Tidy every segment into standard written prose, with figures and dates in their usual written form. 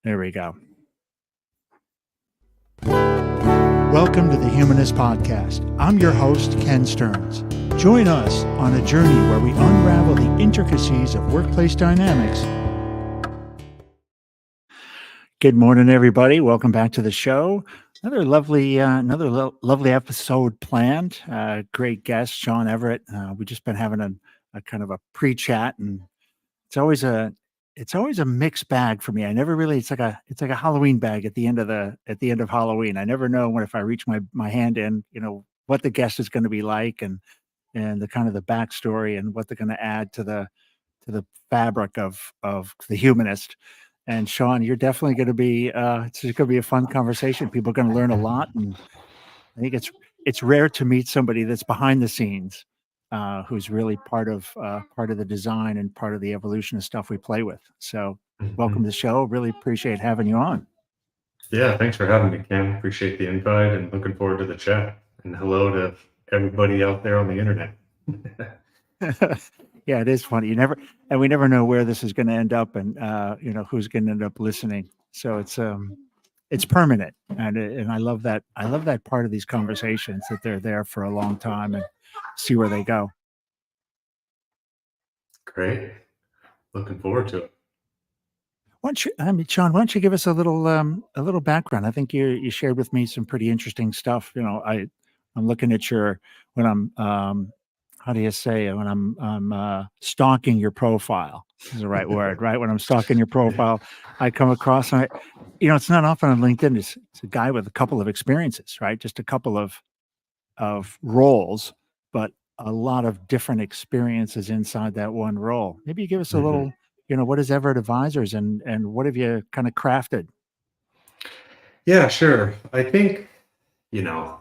There we go. Welcome to the Humanist Podcast. I'm your host, Ken Stearns. Join us on a journey where we unravel the intricacies of workplace dynamics. Good morning, everybody. Welcome back to the show. Another lovely episode planned. Great guest, Sean Everett. We've just been having a kind of a pre-chat, and it's always a mixed bag for me. I never really. It's like a Halloween bag at the end of Halloween. I never know if I reach my hand in, what the guest is going to be like, and the kind of the backstory and what they're going to add to the fabric of the humanist. And Sean, you're definitely going to be. It's going to be a fun conversation. People are going to learn a lot, and I think it's rare to meet somebody that's behind the scenes, who's really part of the design and part of the evolution of stuff we play with. So, welcome to the show. Really appreciate having you on. Yeah, thanks for having me, Ken. Appreciate the invite and looking forward to the chat. And hello to everybody out there on the internet. Yeah, it is funny. We never know where this is going to end up, and who's going to end up listening. So it's permanent, and I love that. I love that part of these conversations, that they're there for a long time and see where they go. Great, looking forward to it. Sean, why don't you give us a little background? I think you shared with me some pretty interesting stuff. I'm looking at when I'm how do you say it? When I'm stalking your profile is the right word, right? When I'm stalking your profile, I come across, it's not often on LinkedIn. It's a guy with a couple of experiences, right? Just a couple of roles, but a lot of different experiences inside that one role. Maybe you give us a little, what is Everett Advisors and what have you kind of crafted? Yeah, sure. I think,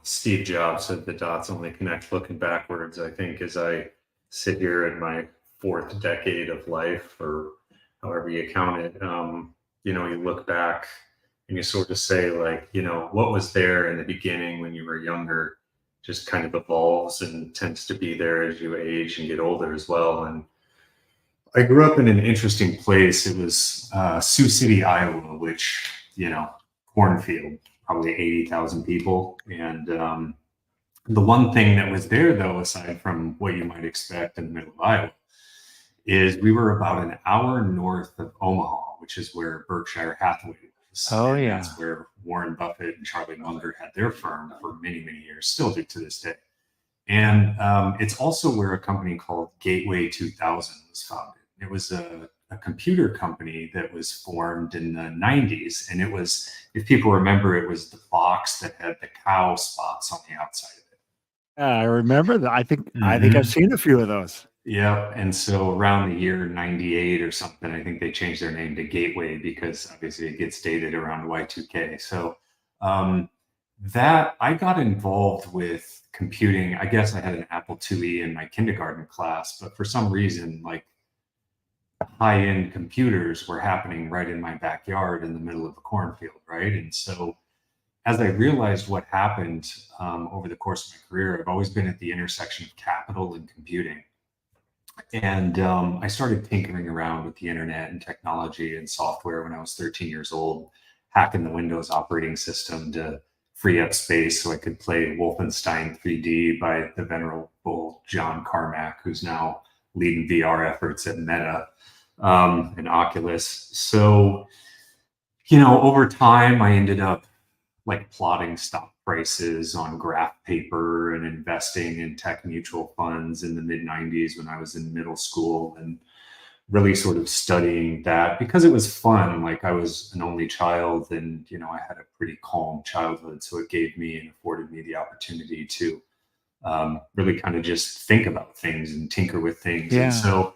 Steve Jobs said the dots only connect looking backwards. I think as I sit here in my fourth decade of life, or however you count it, you look back and you sort of say, like, what was there in the beginning when you were younger just kind of evolves and tends to be there as you age and get older as well. And I grew up in an interesting place. It was Sioux City, Iowa, which, cornfield, probably 80,000 people. And the one thing that was there, though, aside from what you might expect in the middle of Iowa, is we were about an hour north of Omaha, which is where Berkshire Hathaway was. Oh, yeah. That's where Warren Buffett and Charlie Munger had their firm for many, many years, still do to this day. And it's also where a company called Gateway 2000 was founded. It was a computer company that was formed in the 90s. And it was, if people remember, it was the box that had the cow spots on the outside of it. I remember that. I think I've seen a few of those. Yeah. And so around the year 98 or something, I think they changed their name to Gateway because obviously it gets dated around Y2K. So that I got involved with computing. I guess I had an Apple IIe in my kindergarten class, but for some reason, like, high-end computers were happening right in my backyard in the middle of a cornfield, right? And so as I realized what happened over the course of my career, I've always been at the intersection of capital and computing. And I started tinkering around with the internet and technology and software when I was 13 years old, hacking the Windows operating system to free up space so I could play Wolfenstein 3D by the venerable John Carmack, who's now leading VR efforts at Meta and Oculus. So, over time, I ended up like plotting stock prices on graph paper and investing in tech mutual funds in the mid 90s when I was in middle school, and really sort of studying that because it was fun. Like, I was an only child and, I had a pretty calm childhood. So it gave me and afforded me the opportunity to really kind of just think about things and tinker with things. Yeah. And so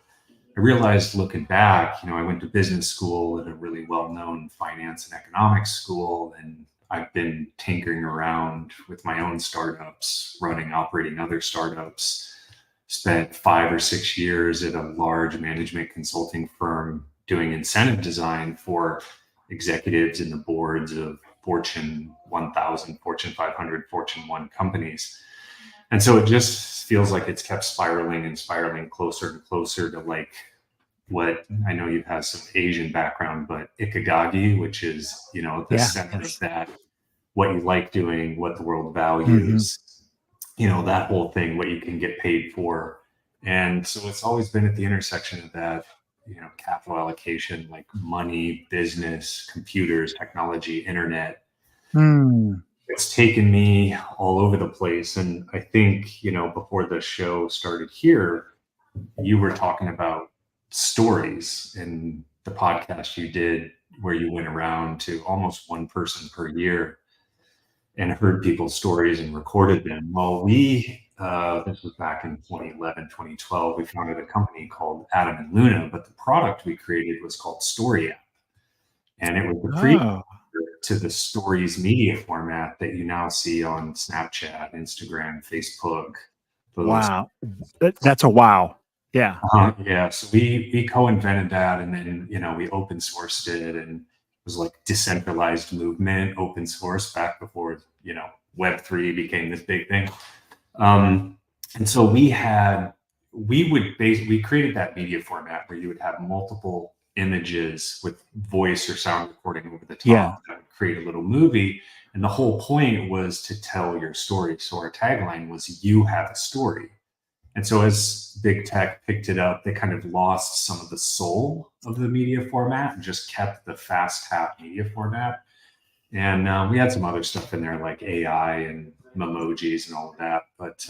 I realized, looking back, I went to business school at a really well-known finance and economics school, and I've been tinkering around with my own startups, operating other startups, spent 5 or 6 years at a large management consulting firm doing incentive design for executives in the boards of Fortune 1000, Fortune 500, Fortune 1 companies. And so it just feels like it's kept spiraling and spiraling closer and closer to like what I know you have some Asian background, but ikigagi, which is, the Yeah. center of that, what you like doing, what the world Hmm. values, that whole thing, what you can get paid for. And so it's always been at the intersection of that, capital allocation, like money, business, computers, technology, internet. Hmm. It's taken me all over the place. And I think, before the show started here, you were talking about stories in the podcast you did where you went around to almost one person per year and heard people's stories and recorded them. Well, this was back in 2011, 2012, we founded a company called Adam and Luna, but the product we created was called Story App. And it was the pre Oh, to the stories media format that you now see on Snapchat, Instagram, Facebook, those. wow. That's a wow. Yeah. Yeah, so we co-invented that, and then we open sourced it, and it was like decentralized movement, open source back before Web3 became this big thing. And so we created that media format where you would have multiple images with voice or sound recording over the top Yeah. that would create a little movie, and the whole point was to tell your story. So our tagline was "You have a story." And so as big tech picked it up, they kind of lost some of the soul of the media format and just kept the fast tap media format. And we had some other stuff in there like AI and memojis and all of that. But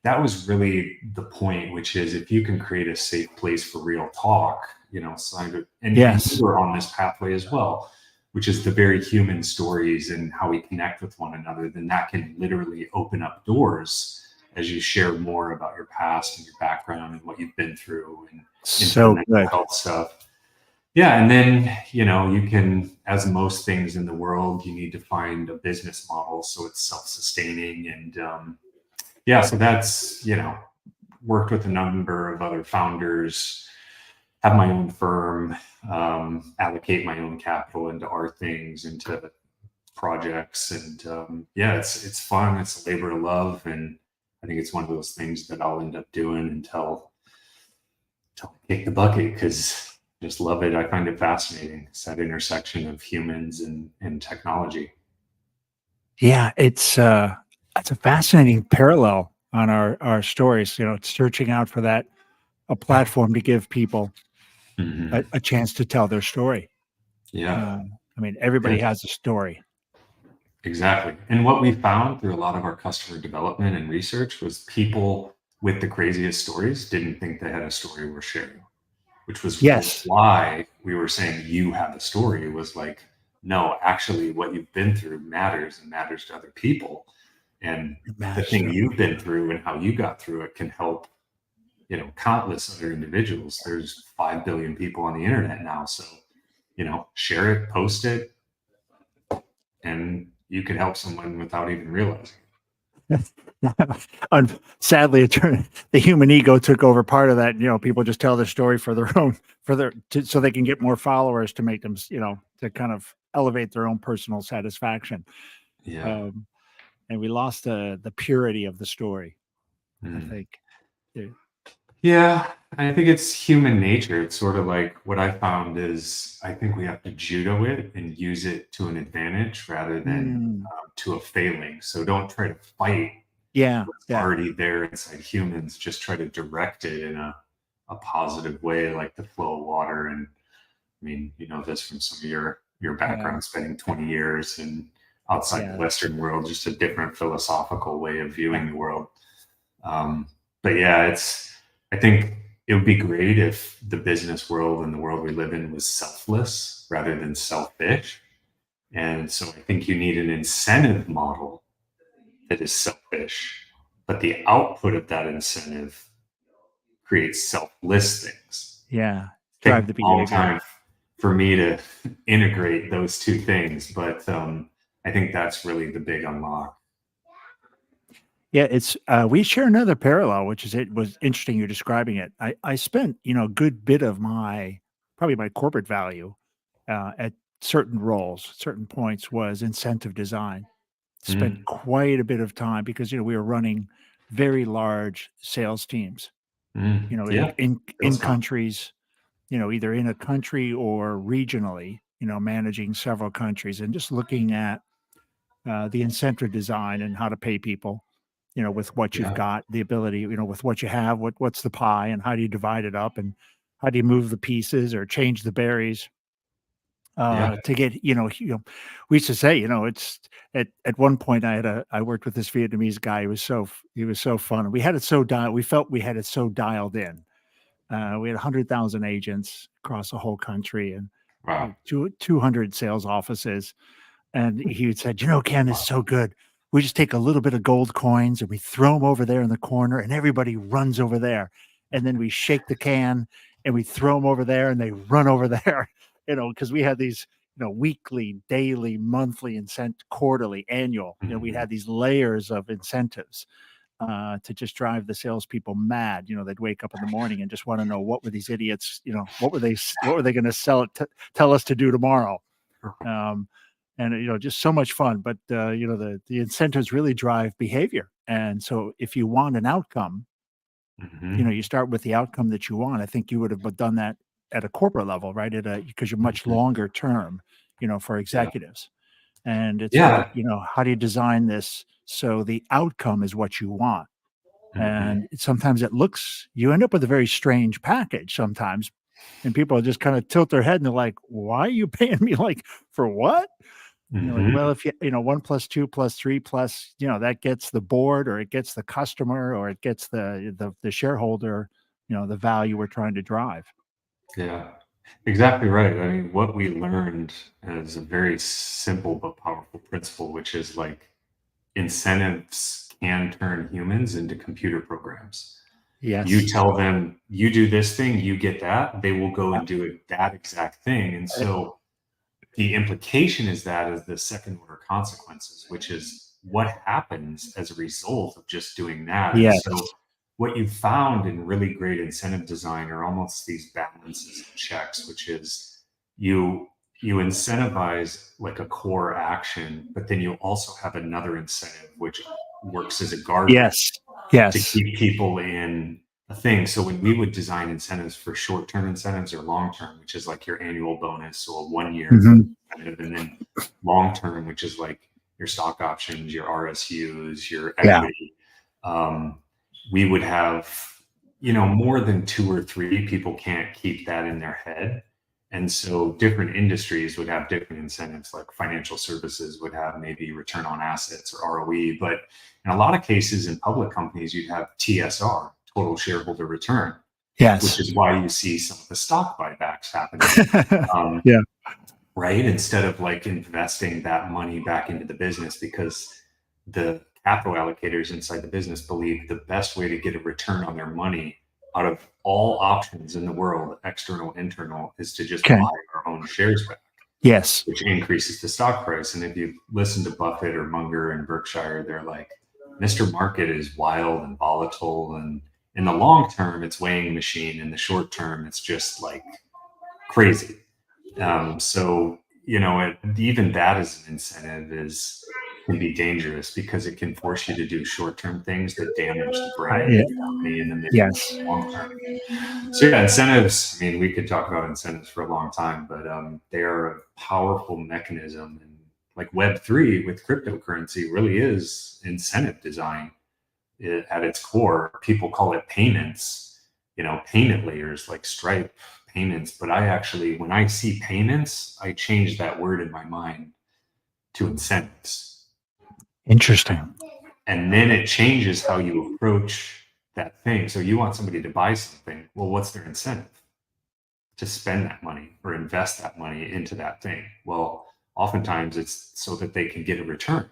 that was really the point, which is if you can create a safe place for real talk, and Yes. you were on this pathway as well, which is the very human stories and how we connect with one another, then that can literally open up doors as you share more about your past and your background and what you've been through and into the So mental good. health stuff. Yeah. And then, you can, as most things in the world, you need to find a business model so it's self-sustaining. And so that's, worked with a number of other founders, have my own firm, allocate my own capital into our things, into projects. And it's fun. It's a labor of love. And I think it's one of those things that I'll end up doing until I kick the bucket, because I just love it. I find it fascinating. It's that intersection of humans and technology. Yeah. It's a fascinating parallel on our stories, searching out for a platform to give people Mhm. a chance to tell their story. Yeah, I mean, everybody yeah, has a story. exactly. And what we found through a lot of our customer development and research was people with the craziest stories didn't think they had a story worth sharing, which was Yes. why we were saying you have a story. It was like, no, actually, what you've been through matters and matters to other people. And It the matters thing to you've been through and how you got through it can help, countless other individuals. There's 5 billion people on the internet now. So, share it, post it, and you could help someone without even realizing. Sadly, the human ego took over part of that. People just tell their story for their own, so they can get more followers to make them, to kind of elevate their own personal satisfaction. Yeah. And we lost the purity of the story, I Mm. think. Yeah. Yeah, I think it's human nature. It's sort of like what I found is I think we have to judo it and use it to an advantage rather than Mm, to a failing. So don't try to fight yeah. what's Yeah. already there inside humans. Just try to direct it in a positive way, like the flow of water. And I mean, you know this from some of your Yeah. background, spending 20 years and outside the Yeah. Western world, just a different philosophical way of viewing the world. But yeah, I think it would be great if the business world and the world we live in was selfless rather than selfish. And so I think you need an incentive model that is selfish, but the output of that incentive creates selfless things. Yeah. Take Drive a the long behavior. time for me to integrate those two things, but I think that's really the big unlock. Yeah, it's we share another parallel, which is it was interesting you're describing it. I spent, a good bit of probably my corporate value at certain roles, certain points was incentive design. Spent Mm, quite a bit of time because we were running very large sales teams, mm, in yeah, in feels in fun. countries. either in a country or regionally, managing several countries and just looking at the incentive design and how to pay people, with what you've Yeah. got, the ability, with what you have, what's the pie and how do you divide it up and how do you move the pieces or change the berries Yeah. to get, we used to say, it's at one point I worked with this Vietnamese guy. He was so fun. We had it so we felt we had it so dialed in. We had 100,000 agents across the whole country and Wow. 200 sales offices. And he would said, Ken is so good. We just take a little bit of gold coins and we throw them over there in the corner and everybody runs over there. And then we shake the can and we throw them over there and they run over there, because we had these, weekly, daily, monthly, quarterly, annual, we had these layers of incentives to just drive the salespeople mad. They'd wake up in the morning and just want to know what were these idiots, what were they going to tell us to do tomorrow? And just so much fun. But the incentives really drive behavior. And so if you want an outcome, you start with the outcome that you want. I think you would have done that at a corporate level, right? Because you're much longer term, for executives. And it's like, how do you design this so the outcome is what you want? And sometimes you end up with a very strange package sometimes. And people just kind of tilt their head and they're like, why are you paying me for what? Like, well, if 1 + 2 + 3 plus, that gets the board or it gets the customer or it gets the shareholder, the value we're trying to drive. Yeah, exactly right. I mean, what we learned is a very simple but powerful principle, which is like incentives can turn humans into computer programs. Yes. You tell them, you do this thing, you get that, they will go and do that exact thing. And so the implication is the second order consequences, which is what happens as a result of just doing that. Yes. And so what you found in really great incentive design are almost these balances and checks, which is you incentivize like a core action, but then you also have another incentive which works as a guardrail to keep people in a thing. So when we would design incentives for short-term incentives or long-term, which is like your annual bonus or 1 year incentive, and then long-term, which is like your stock options, your RSUs, your equity, we would have, more than 2 or 3 people can't keep that in their head. And so different industries would have different incentives, like financial services would have maybe return on assets or ROE. But in a lot of cases in public companies, you'd have TSR, total shareholder return, which is why you see some of the stock buybacks happening. Right? Instead of like investing that money back into the business, because the capital allocators inside the business believe the best way to get a return on their money out of all options in the world, external, internal, is to just buy our own shares back. Yes. Which increases the stock price. And if you listen to Buffett or Munger and Berkshire, they're like, Mr. Market is wild and volatile. And in the long term, it's weighing machine. In the short term, it's just like crazy. So, even that as an incentive can be dangerous because it can force you to do short-term things that damage the brand of the company in the mid and long term. So incentives, I mean, we could talk about incentives for a long time, but they are a powerful mechanism. And like Web3 with cryptocurrency really is incentive design at its core. People call it payments, payment layers like Stripe payments. But when I see payments, I change that word in my mind to incentives. Interesting. And then it changes how you approach that thing. So you want somebody to buy something. Well, what's their incentive? To spend that money or invest that money into that thing. Well, oftentimes it's so that they can get a return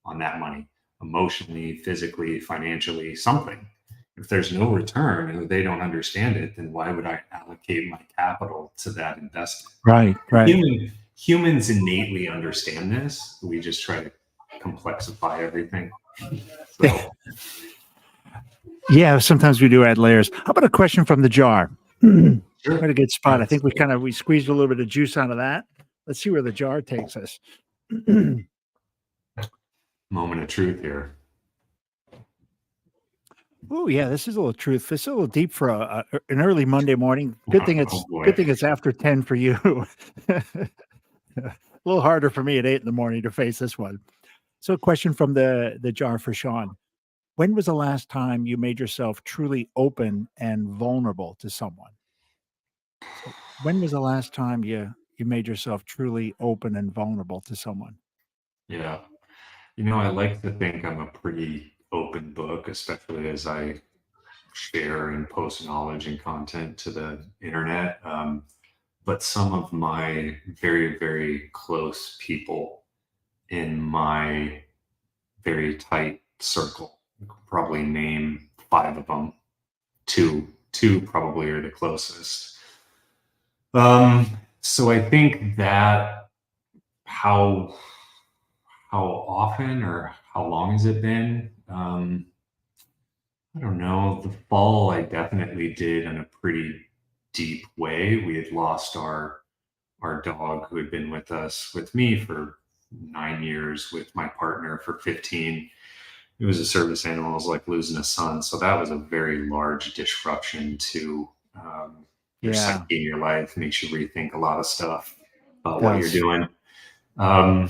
on that money, emotionally, physically, financially, something. If there's no return and they don't understand it, then why would I allocate my capital to that investment? Right. Humans innately understand this. We just try to complexify everything. So. Yeah, sometimes we do add layers. How about a question from the jar? Sure. Quite a good spot. I think we squeezed a little bit of juice out of that. Let's see where the jar takes us. Moment of truth here. Oh yeah, this is a little truth. This is a little deep for an early Monday morning. Good thing Oh good boy. thing it's after 10 for you. A little harder for me at 8 in the morning to face this one. So, a question from the jar for Sean: when was the last time you made yourself truly open and vulnerable to someone? So, when was the last time you made yourself truly open and vulnerable to someone? Yeah. I like to think I'm a pretty open book, especially as I share and post knowledge and content to the internet. But some of my very, very close people in my very tight circle, probably name five of them. Two probably are the closest. So I think that how how often or how long has it been? I don't know. The fall, I definitely did in a pretty deep way. We had lost our dog who had been with me for 9 years, with my partner for 15. It was a service animal. It was like losing a son. So that was a very large disruption to your Yeah, psyche in your life. Makes you rethink a lot of stuff about what you're does. doing. Um,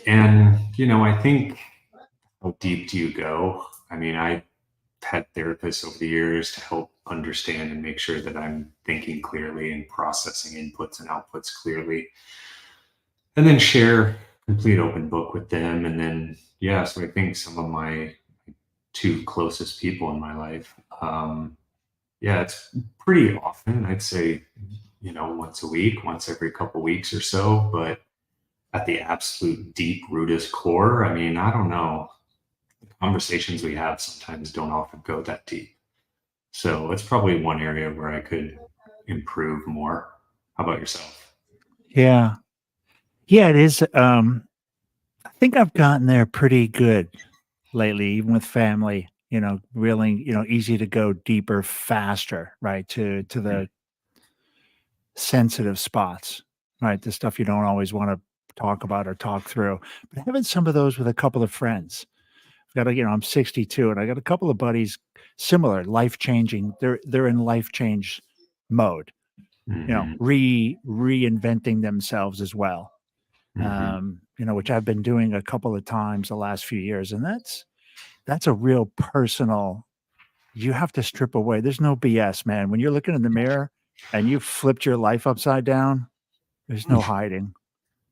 and I think, how deep do you go? I mean, I had therapists over the years to help understand and make sure that I'm thinking clearly and processing inputs and outputs clearly, and then share complete open book with them. And then, yeah, so I think some of my two closest people in my life, yeah, it's pretty often. I'd say, once a week, once every couple weeks or so. But at the absolute deep rootest core, I mean, I don't know. The conversations we have sometimes don't often go that deep. So it's probably one area where I could improve more. How about yourself? Yeah. Yeah, it is. I think I've gotten there pretty good lately, even with family, really, easy to go deeper, faster, right? To the sensitive spots, right? The stuff you don't always want to talk about or talk through. But having some of those with a couple of friends. I've got I'm 62 and I got a couple of buddies similar, life changing. They're in life change mode, Hmm. reinventing themselves as well. Hmm. Which I've been doing a couple of times the last few years. And that's a real personal, you have to strip away. There's no BS, man. When you're looking in the mirror and you've flipped your life upside down, there's no hiding.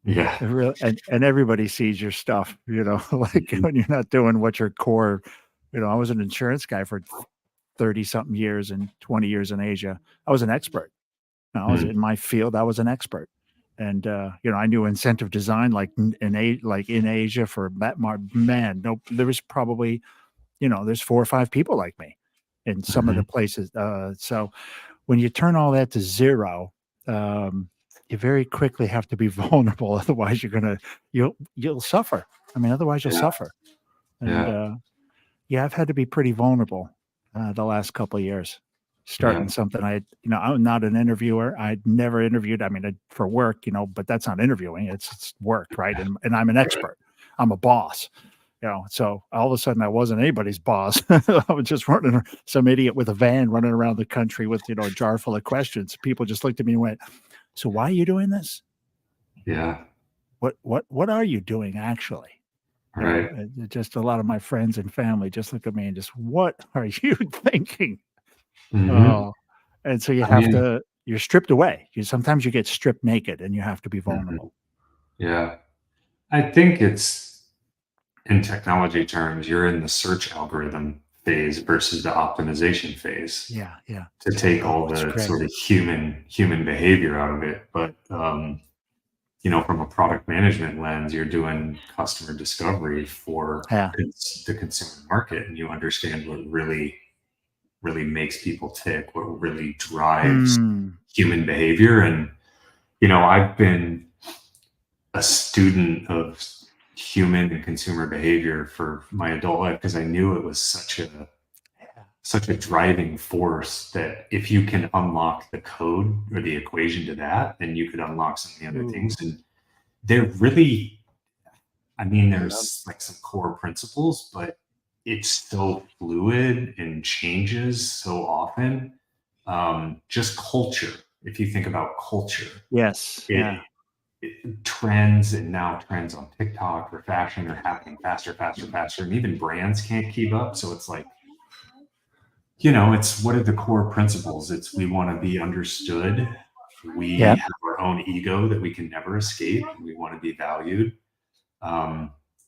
Yeah. And everybody sees your stuff, like Mhm. when you're not doing what your core, I was an insurance guy for 30 something years and 20 years in Asia. I was an expert. I was Mm. in my field. I was an expert. And, I knew incentive design, like like in Asia for that, man, no, there was probably, there's 4 or 5 people like me in some of the Mhm. places. So when you turn all that to 0, you very quickly have to be vulnerable. Otherwise you'll suffer. I mean, otherwise you'll Yeah. suffer. And, Yeah. yeah, I've had to be pretty vulnerable, the last couple of years, starting Yeah. something. I'm not an interviewer. I'd never interviewed. I mean, for work, but that's not interviewing. It's work, right? And I'm an Right. expert. I'm a boss. So all of a sudden I wasn't anybody's boss. I was just running some idiot with a van running around the country with, a jar full of questions. People just looked at me and went, "So why are you doing this? Yeah. What are you doing actually?" Right. Just a lot of my friends and family just look at me and just, "What are you thinking?" Hmm. Oh, and so I mean, you're stripped away. Sometimes you get stripped naked and you have to be mhm. vulnerable. Yeah. I think it's, in technology terms, you're in the search algorithm phase versus the optimization phase, Yeah, yeah. to take Oh, all it's the great. sort of human behavior out of it. But from a product management lens, you're doing customer discovery for Yeah. the consumer market, and you understand what really makes people tick, what really drives Mm. human behavior. And I've been a student of human and consumer behavior for my adult life, because I knew it was Yeah. such a driving force, that if you can unlock the code or the equation to that, then you could unlock some of the other Ooh, things. And they're really, I mean, I love there's like some core principles, but it's so fluid and changes so often. Just culture. If you think about culture, Yes. it, trends, and now trends on TikTok or fashion are happening faster, faster, faster, and even brands can't keep up. So it's like, it's what are the core principles? It's we want to be understood. We Yeah. have our own ego that we can never escape. We want to be valued.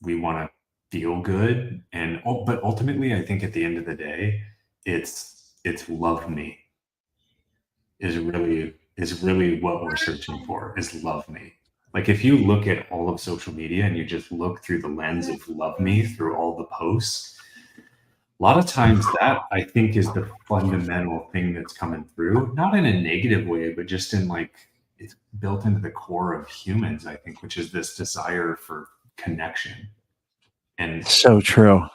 We want to feel good, but ultimately, I think at the end of the day, it's love me is really what we're searching for, is love me. Like if you look at all of social media and you just look through the lens of love me through all the posts, a lot of times that I think is the fundamental thing that's coming through, not in a negative way, but just in like it's built into the core of humans, I think, which is this desire for connection. And so true.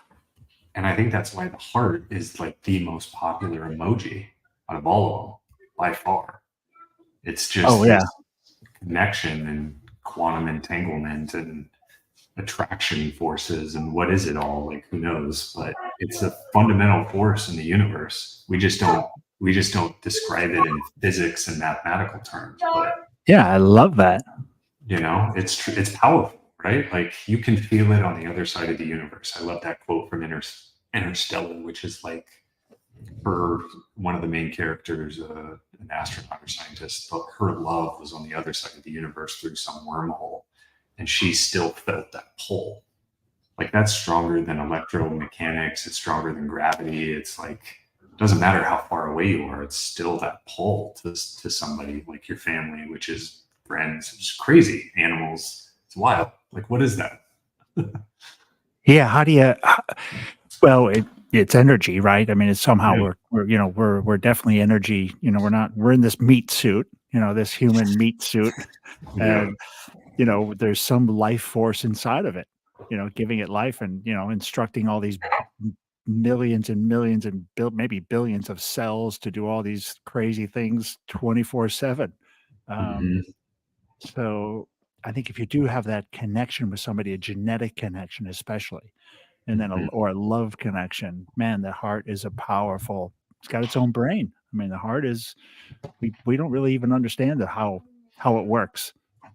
And I think that's why the heart is like the most popular emoji out of all of them by far. It's just this connection and quantum entanglement and attraction forces and what is it all, like who knows, but it's a fundamental force in the universe. We just don't describe it in physics and mathematical terms, but yeah, I love that. It's powerful, right? Like you can feel it on the other side of the universe. I love that quote from Interstellar, which is like one of the main characters, an astronaut or scientist, but her love was on the other side of the universe through some wormhole, and she still felt that pull. Like that's stronger than electromechanics. It's stronger than gravity. It's like it doesn't matter how far away you are. It's still that pull to somebody like your family, which is friends. It's crazy. Animals. It's wild. Like what is that? Yeah. How do you? Well, it's energy, right? I mean, it's somehow we're definitely energy. We're in this meat suit. This human meat suit, and there's some life force inside of it. Giving it life and instructing all these millions and millions and maybe billions of cells to do all these crazy things 24/7. So I think if you do have that connection with somebody, a genetic connection especially, and then or a love connection, man, the heart is it's got its own brain. I mean, the heart is, we don't really even understand how it works.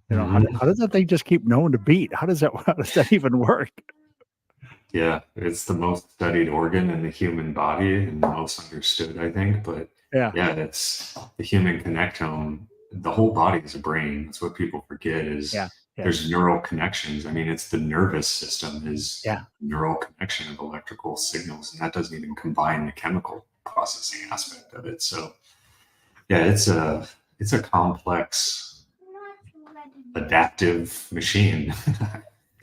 How does that thing just keep knowing to beat? How does that even work? Yeah, it's the most studied organ in the human body and the most understood, I think. But it's the human connectome. The whole body is a brain. That's what people forget is there's neural connections. I mean, it's the nervous system is neural connection of electrical signals, and that doesn't even combine the chemical processing aspect of it. So it's a complex adaptive machine.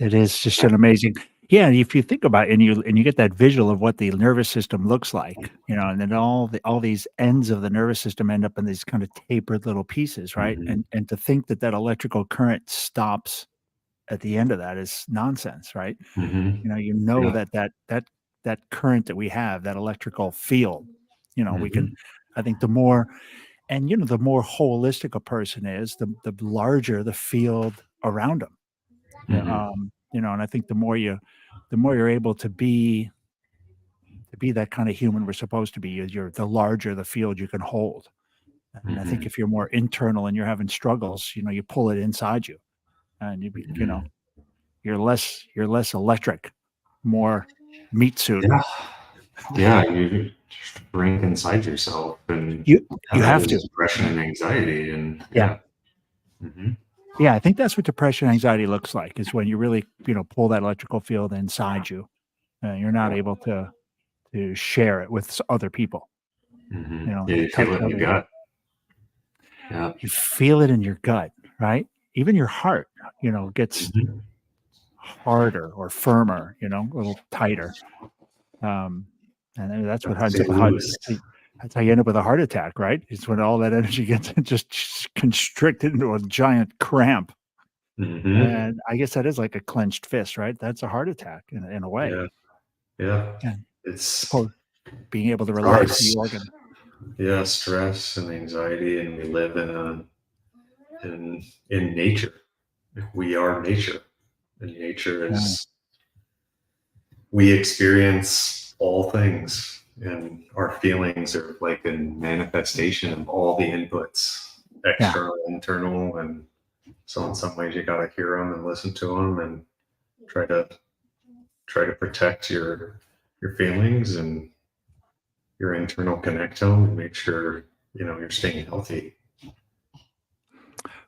It is just an amazing. Yeah, if you think about it, and you get that visual of what the nervous system looks like, and then all these ends of the nervous system end up in these kind of tapered little pieces, right? And to think that electrical current stops at the end of that is nonsense, right? That current that we have, that electrical field, we can. I think the more holistic a person is, the larger the field around them. And I think the more you're able to be that kind of human we're supposed to be, you're the larger the field you can hold. And I think if you're more internal and you're having struggles, you pull it inside you, and you're less electric, more meat suit. You shrink inside yourself, and you have to. Depression and anxiety, and I think that's what depression and anxiety looks like, is when you really pull that electrical field inside you, and you're not able to share it with other people. You feel it in your gut. Yeah, you feel it in your gut, right? Even your heart gets harder or firmer, a little tighter. And that's what that's how you end up with a heart attack, right? It's when all that energy gets just constricted into a giant cramp. And I guess that is like a clenched fist, right? That's a heart attack in a way. And it's being able to relax the organ. Yeah, stress and anxiety, and we live in nature. We are nature, and nature is we experience all things, and our feelings are like a manifestation of all the inputs, external, internal, and so in some ways you got to hear them and listen to them and try to protect your feelings and your internal connectome and make sure you're staying healthy.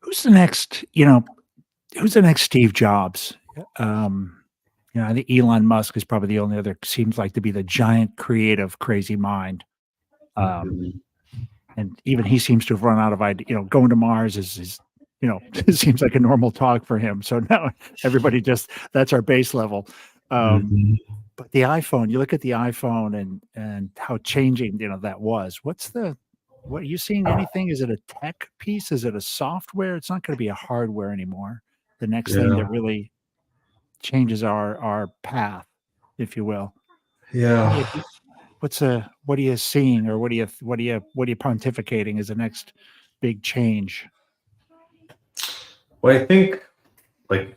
Who's the next? Who's the next Steve Jobs? I think Elon Musk is probably the only other, seems like to be the giant creative crazy mind. And even he seems to have run out of idea. Going to Mars is it seems like a normal talk for him. So now everybody that's our base level. But the iPhone, you look at the iPhone and how changing that was. What are you seeing? Anything? Is it a tech piece? Is it a software? It's not going to be a hardware anymore. The next thing that really changes our path, if you will. Yeah. What are you seeing, or what are you pontificating as the next big change? Well, I think, like,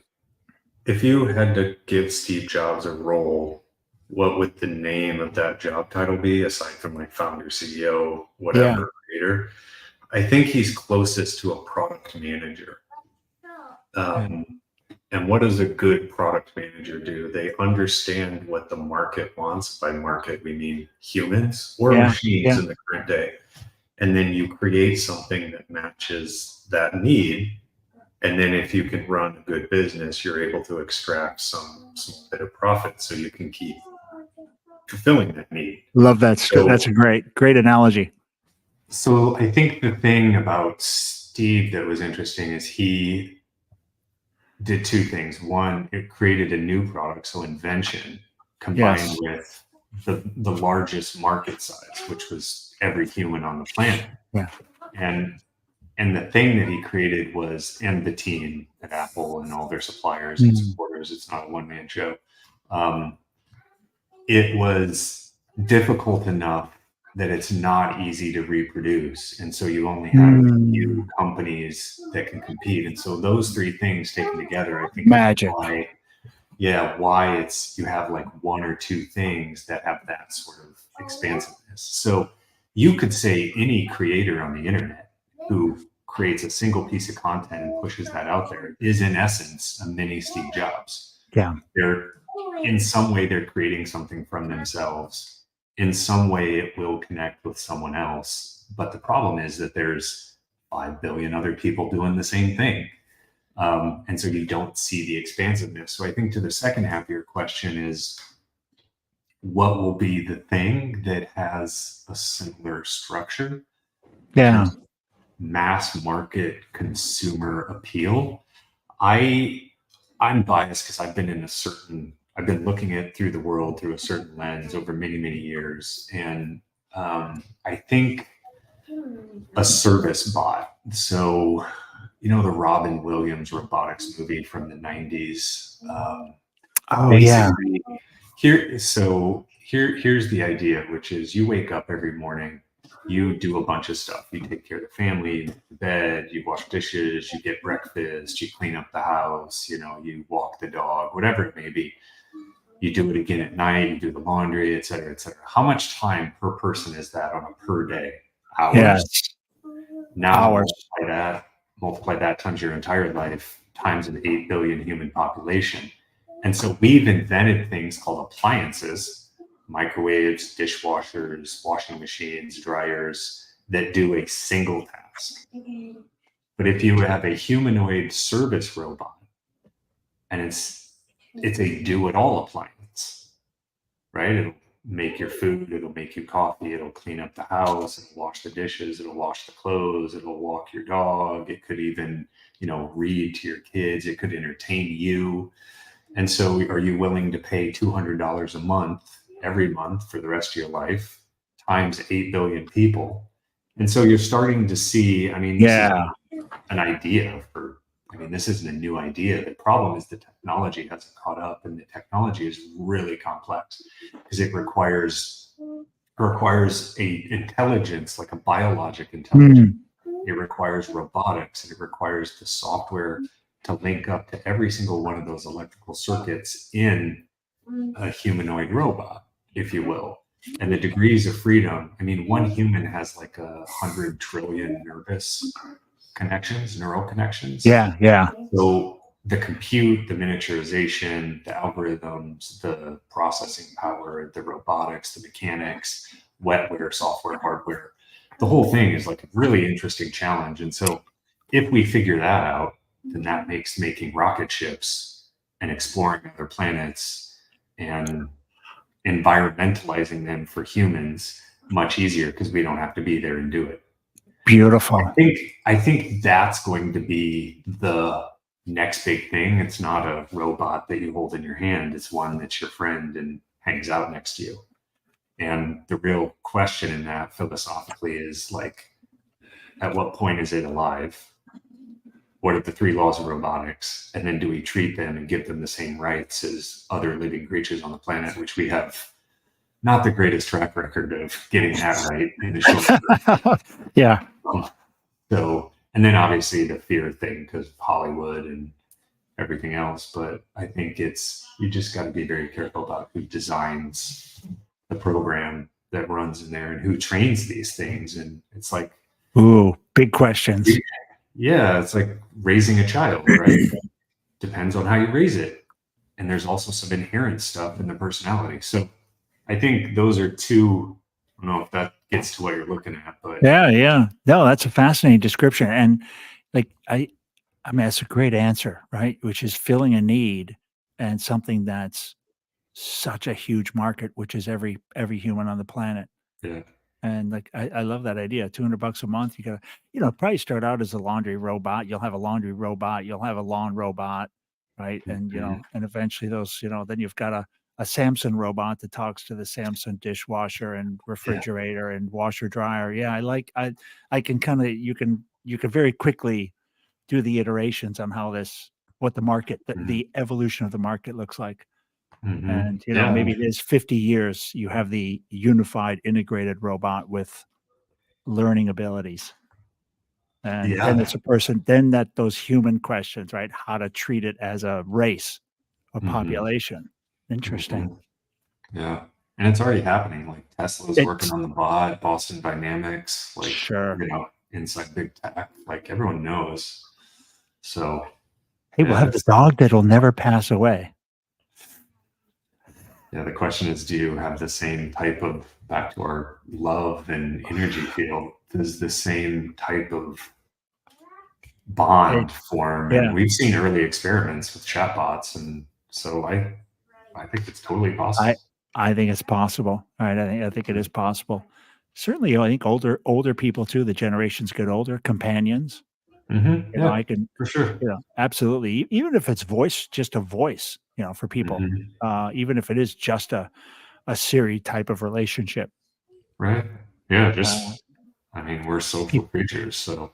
if you had to give Steve Jobs a role, what would the name of that job title be, aside from like founder, CEO, whatever, creator? I think he's closest to a product manager. And what does a good product manager do? They understand what the market wants. By market, we mean humans or machines in the current day. And then you create something that matches that need. And then if you can run a good business, you're able to extract some bit of profit so you can keep fulfilling that need. Love that. That's a great analogy. So I think the thing about Steve that was interesting is he did two things. One, it created a new product, so invention, combined with the largest market size, which was every human on the planet. Yeah. And the thing that he created was, and the team at Apple and all their suppliers and supporters, it's not a one-man show. It was difficult enough that it's not easy to reproduce. And so you only have a few companies that can compete. And so those three things taken together, I think magic. Why it's, you have like one or two things that have that sort of expansiveness. So you could say any creator on the internet who creates a single piece of content and pushes that out there is in essence a mini Steve Jobs. Yeah. In some way they're creating something from themselves. In some way it will connect with someone else. But the problem is that there's 5 billion other people doing the same thing. And so you don't see the expansiveness. So I think to the second half of your question is, what will be the thing that has a similar structure? Yeah. Mass market consumer appeal. I'm biased because I've been looking at through the world through a certain lens over many, many years. And I think a service bot. So, the Robin Williams robotics movie from the 90s. Here's the idea, which is you wake up every morning, you do a bunch of stuff. You take care of the family, you make the bed, you wash dishes, you get breakfast, you clean up the house, you walk the dog, whatever it may be. You do it again at night, you do the laundry, et cetera, et cetera. How much time per person is that on a per day? Hours. Yes. Now multiply that times your entire life, times an 8 billion human population. And so we've invented things called appliances, microwaves, dishwashers, washing machines, dryers, that do a single task. But if you have a humanoid service robot, and it's a do-it-all appliance, right? It'll make your food, it'll make you coffee, it'll clean up the house, it'll wash the dishes, it'll wash the clothes, it'll walk your dog, it could even, read to your kids, it could entertain you. And so are you willing to pay $200 a month, every month for the rest of your life, times 8 billion people? And so you're starting to see, this is an idea this isn't a new idea. The problem is the technology hasn't caught up, and the technology is really complex because it requires a intelligence, like a biologic intelligence. It requires robotics, and it requires the software to link up to every single one of those electrical circuits in a humanoid robot, if you will. And the degrees of freedom, I mean, one human has like 100 trillion neural connections. Yeah. So the compute, the miniaturization, the algorithms, the processing power, the robotics, the mechanics, wetware, software, hardware, the whole thing is like a really interesting challenge. And so if we figure that out, then that makes making rocket ships and exploring other planets and environmentalizing them for humans much easier, because we don't have to be there and do it. Beautiful. I think that's going to be the next big thing. It's not a robot that you hold in your hand. It's one that's your friend and hangs out next to you. And the real question in that philosophically is like, at what point is it alive? What are the 3 laws of robotics? And then do we treat them and give them the same rights as other living creatures on the planet, which we have not the greatest track record of getting that right in the short term. Yeah. So, and then obviously the fear thing because of Hollywood and everything else. But I think you just got to be very careful about who designs the program that runs in there and who trains these things. And it's like, ooh, big questions. Yeah, it's like raising a child, right? Depends on how you raise it. And there's also some inherent stuff in the personality. So I think those are 2. I don't know if that gets to what you're looking at, but yeah. No, that's a fascinating description. And like, I mean, that's a great answer, right? Which is filling a need and something that's such a huge market, which is every human on the planet. yeah. And like, I love that idea. $200 a month. You gotta, probably start out as a laundry robot. You'll have a laundry robot. You'll have a lawn robot, right? And and eventually those, then you've got a Samsung robot that talks to the Samsung dishwasher and refrigerator and washer dryer. Yeah, I can kind of you can very quickly do the iterations on how what the market, the evolution of the market looks like. And maybe it is 50 years you have the unified integrated robot with learning abilities. And then it's a person, then those human questions, right? How to treat it as a race or population. Interesting. Yeah. And it's already happening. Like Tesla's working on the bot, Boston Dynamics, like inside big tech, like everyone knows. So hey, we'll have the dog that'll never pass away. Yeah, the question is, do you have the same type of, back to our love and energy field, does the same type of bond form? And we've seen early experiments with chatbots, and so I think it's totally possible. I think it's possible. Right? I think it is possible. Certainly, I think older people too. The generations get older, companions. I can for sure. Absolutely. Even if it's just a voice, for people, even if it is just a Siri type of relationship. Right. Yeah. I mean, we're social creatures, so.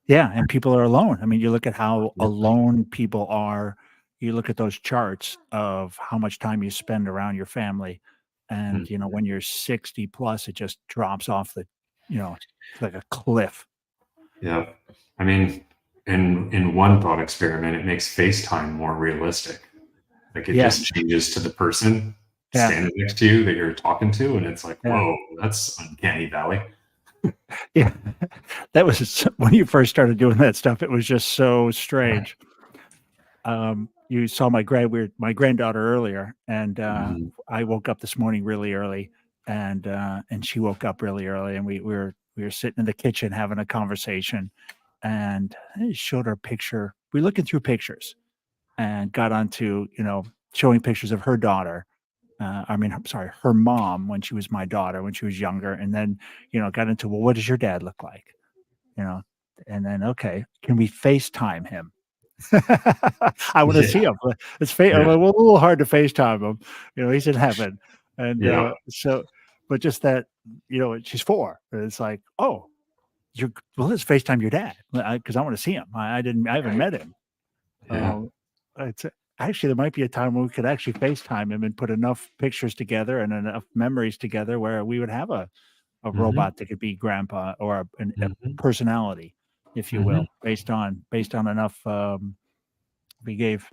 Yeah. And people are alone. I mean, you look at how alone people are. You look at those charts of how much time you spend around your family. And, when you're 60 plus, it just drops off like a cliff. Yeah. I mean, in one thought experiment, it makes FaceTime more realistic. Like it just changes to the person standing next to you that you're talking to. And it's like, whoa, that's uncanny valley. Yeah. That was when you first started doing that stuff. It was just so strange. You saw my granddaughter earlier, and I woke up this morning really early, and she woke up really early, and we were sitting in the kitchen having a conversation, and I showed her a picture. We're looking through pictures, and got onto showing pictures of her daughter. Her mom when she was my daughter when she was younger, and then got into, well, what does your dad look like? And then, okay, can we FaceTime him? I want to see him. It's a little hard to FaceTime him. He's in heaven. And but just that, she's 4. She's like, oh, let's FaceTime your dad because I want to see him. I haven't met him. Actually, there might be a time when we could actually FaceTime him and put enough pictures together and enough memories together where we would have a robot that could be grandpa or a personality, if you will, based on enough. We gave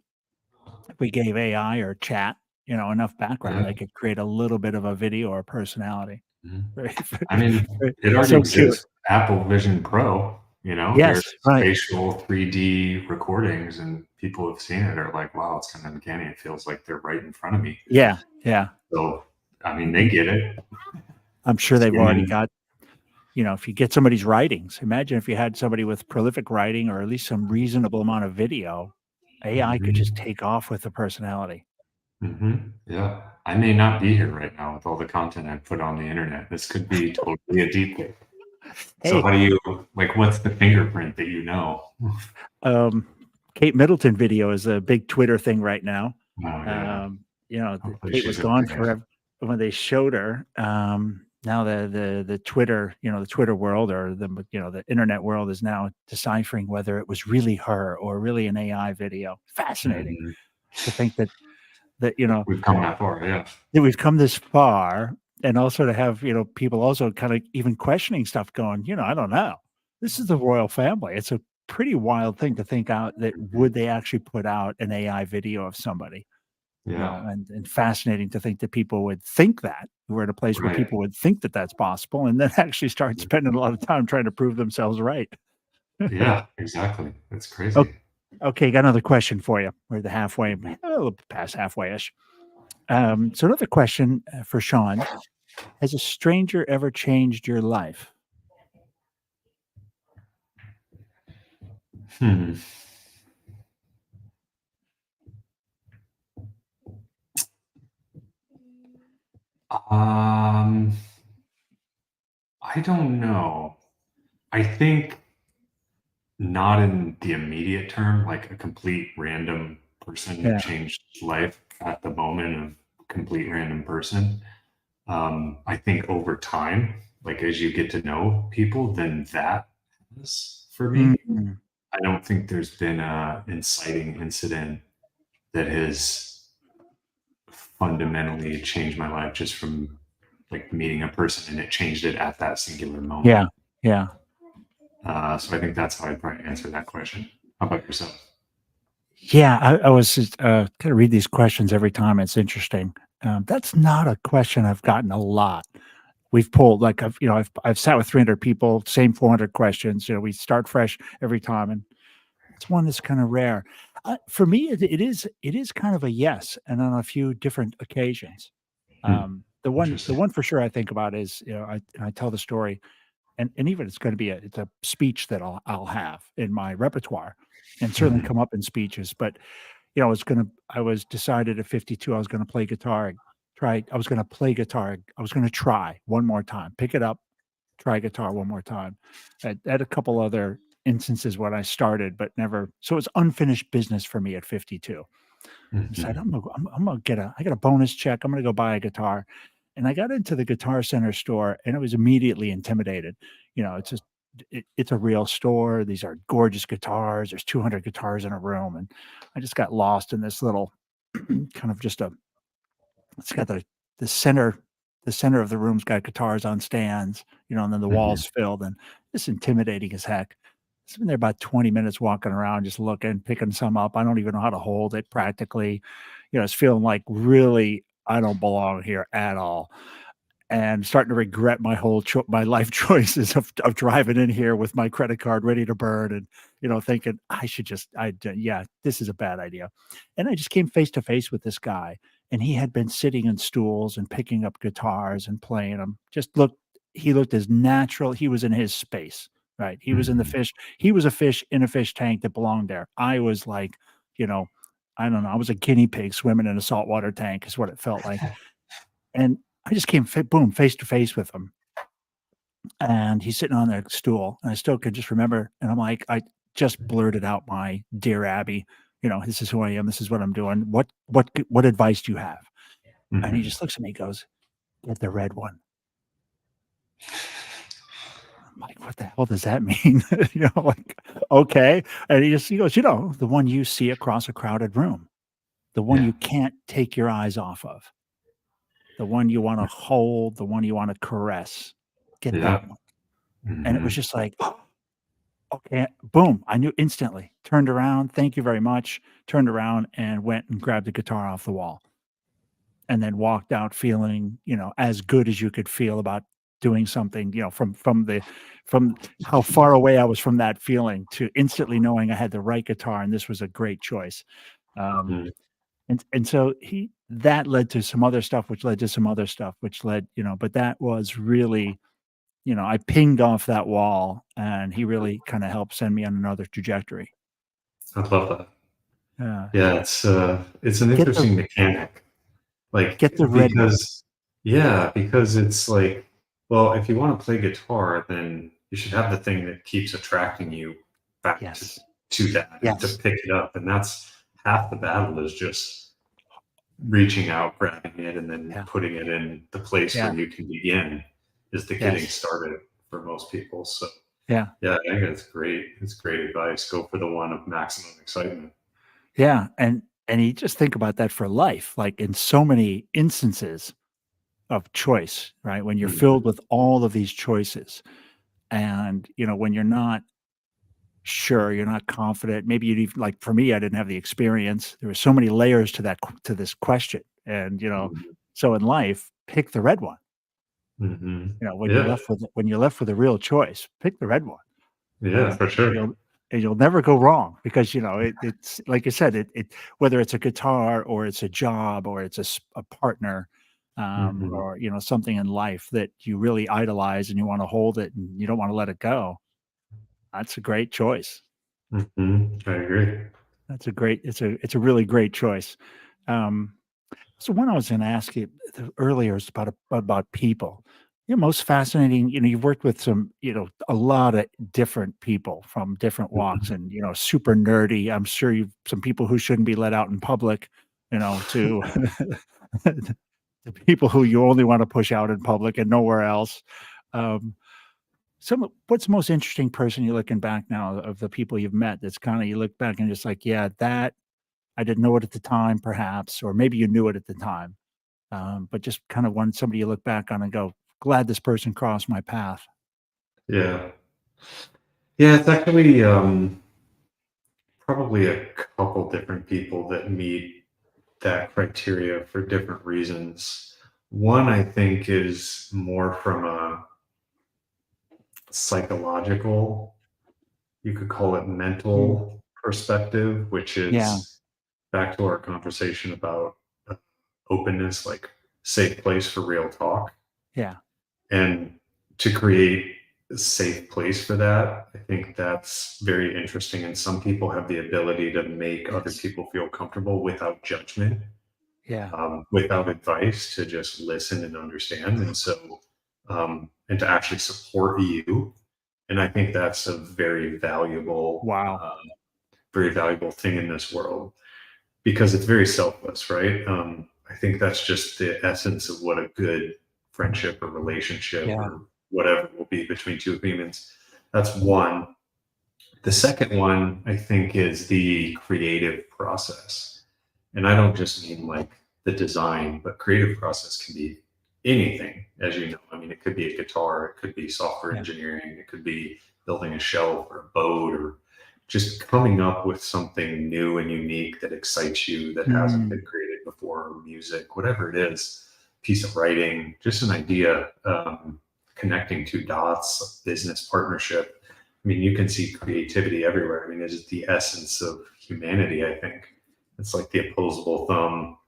AI or chat enough background, Yeah. they could create a little bit of a video or personality. Mhm. Right? I mean, it already So cute. exists. Apple Vision Pro, Yes, there's right. spatial 3D recordings, and people have seen it are like, wow, it's kind of uncanny. It feels like they're right in front of me. Yeah, yeah. So, I mean, they get it. I'm sure they've already Human, got, if you get somebody's writings, imagine if you had somebody with prolific writing or at least some reasonable amount of video, AI could just Mhm. take off with the personality. Yeah. I may not be here right now with all the content I put on the internet. This could be totally a deep fake. So Hey, how do you like what's the fingerprint that you know? um, Kate Middleton video is a big Twitter thing right now. Oh yeah. Hopefully Kate was she's gone okay. forever when they showed her. Now the Twitter, the Twitter world or the internet world is now deciphering whether it was really her or really an AI video. Fascinating Mhm. to think that We've come that far, yeah. that we've come this far, and also to have people also kind of even questioning stuff, going, I don't know. This is the royal family. It's a pretty wild thing to think out that would they actually put out an AI video of somebody. Yeah. And fascinating to think that people would think that we're at a place where Right. people would think that that's possible and then actually start spending a lot of time trying to prove themselves right. Yeah, exactly. That's O- crazy. Okay, got another question for you. We're the halfway, a little past halfway-ish. So another question for Sean. Has a stranger ever changed your life? Hmm. Um, I don't know. I think not in the immediate term, like a complete random person Yeah. changed life at the moment of complete random person. I think over time, like as you get to know people, then that is for me. Mhm. I don't think there's been a inciting incident that has fundamentally changed my life just from like meeting a person and it changed it at that singular moment. Yeah. Yeah. So I think that's how I'd probably answer that question. How about yourself? Yeah. I was just, kind of read these questions every time. It's interesting. That's not a question I've gotten a lot. We've pulled like I've sat with 300 people, same 400 questions. We start fresh every time, and it's one that's kind of rare. For me, it is kind of a yes, and on a few different occasions. Hmm. The Interesting. one for sure I think about is I tell the story, and even it's going to be it's a speech that I'll have in my repertoire, and certainly Mhm. come up in speeches. But I was decided at 52 I was gonna play guitar. I was gonna play guitar. I was gonna try one more time, pick it up, try guitar one more time. At a couple other instances when I started, but never. So it's unfinished business for me at 52. I decided Mhm. I'm gonna I got a bonus check. I'm gonna go buy a guitar. And I got into the Guitar Center store and I was immediately intimidated. It's just it's a real store. These are gorgeous guitars. There's 200 guitars in a room, and I just got lost in this little kind of just a. It's got the center the center of the room's got guitars on stands, and then the Mhm. walls filled, and just intimidating as heck. It's been there about 20 minutes walking around, just looking, picking some up. I don't even know how to hold it practically. It's feeling like really I don't belong here at all, and starting to regret my my life choices of driving in here with my credit card ready to burn, and thinking I should just yeah, this is a bad idea. And I just came face to face with this guy, and he had been sitting in stools and picking up guitars and playing them. He looked as natural. He was in his space, right? Mhm. He was a fish in a fish tank that belonged there. I was like, you know I don't know, I was a guinea pig swimming in a saltwater tank is what it felt like. And I just came boom, face to face with him, and he's sitting on that stool, and I still could just remember, and I'm like, I just blurted out my "Dear Abby, this is who I am, this is what I'm doing. What advice do you have?" And he Mhm. just looks at me, and goes, "Get the red one." I'm like, "What the hell does that mean?" Like, "Okay." And he goes, "The one you see across a crowded room, the one Yeah. you can't take your eyes off of, the one you wanna hold, the one you wanna caress. Get Yeah. that one." And it was Mhm. just like, okay, boom, I knew instantly. Turned around, "Thank you very much." Turned around and went and grabbed the guitar off the wall. and then walked out feeling, as good as you could feel about doing something, from how far away I was from that feeling to instantly knowing I had the right guitar and this was a great choice. Um, Mhm. and so that led to some other stuff, which led to some other stuff, which led, but that was really, I pinged off that wall and he really kind of helped send me on another trajectory. I love that. Uh, Yeah, it's an get the interesting mechanic. Like, get the red one. because it's like, well, if you want to play guitar, then you should have the thing that keeps attracting you back Yes. to that and to Yes. pick it up. And that's half the battle is just reaching out, grabbing it, and then Yeah. putting it in the place where Yeah. you can begin is the getting Yes. started for most people. So Yeah. yeah, I think it's great. It's great advice. Go for the one of maximum excitement. Yeah. And you just think about that for life, like in so many instances of choice, right? When you're Mhm. filled with all of these choices and, when you're not sure, you're not confident, maybe you'd even like for me, I didn't have the experience. There were so many layers to to this question. And, Mhm. so in life, pick the red one. Mhm. When you're Yeah. left with a real choice, pick the red one. Yeah, And for sure. you'll never go wrong because, it's like you said, whether it's a guitar or it's a job or it's a partner, Mhm. or, something in life that you really idolize and you wanna hold it and you don't wanna let it go. That's a great choice. Mhm. I agree. It's a really great choice. Um, so one I was gonna ask you earlier is about people. Most fascinating, you've worked with some, a lot of different people from different walks Mhm. and, super nerdy. I'm sure you've some people who shouldn't be let out in public, to to people who you only want to push out in public and nowhere else. Um, what's the most interesting person you're looking back now of the people you've met that's kind of you look back and just like, yeah, that I didn't know it at the time, perhaps, or maybe you knew it at the time. But just kind of when somebody you look back on and go, glad this person crossed my path. Yeah. Yeah, it's actually probably a couple different people that meet that criteria for different reasons. One, I think, is more from a psychological, you could call it Mm, mental perspective, which yeah, is back to our conversation about uh, openness, like safe place for real talk. yeah, And to create a safe place for that, I think that's very interesting. And some people have the ability to make other yes, people feel comfortable without judgment, yeah, without advice, to just listen and understand. And so, and to actually support you. And I think that's a wow, very valuable thing in this world because it's very selfless, right? I think that's just the essence of what a good friendship or relationship yeah, or whatever will be between two humans. That's one. The second one, I think, is the creative process. And I don't just mean like the design, but creative process can be anything, as you know. I mean, it could be a guitar, it could be software yeah, engineering, it could be building a shelf or a boat or just coming up with something new and unique that excites you that hasn't been mm, created before, or music, whatever it is, piece of writing, just an idea, connecting two dots, business partnership. I mean, you can see creativity everywhere. I mean, it's the essence of humanity, I think. It's like the opposable thumb,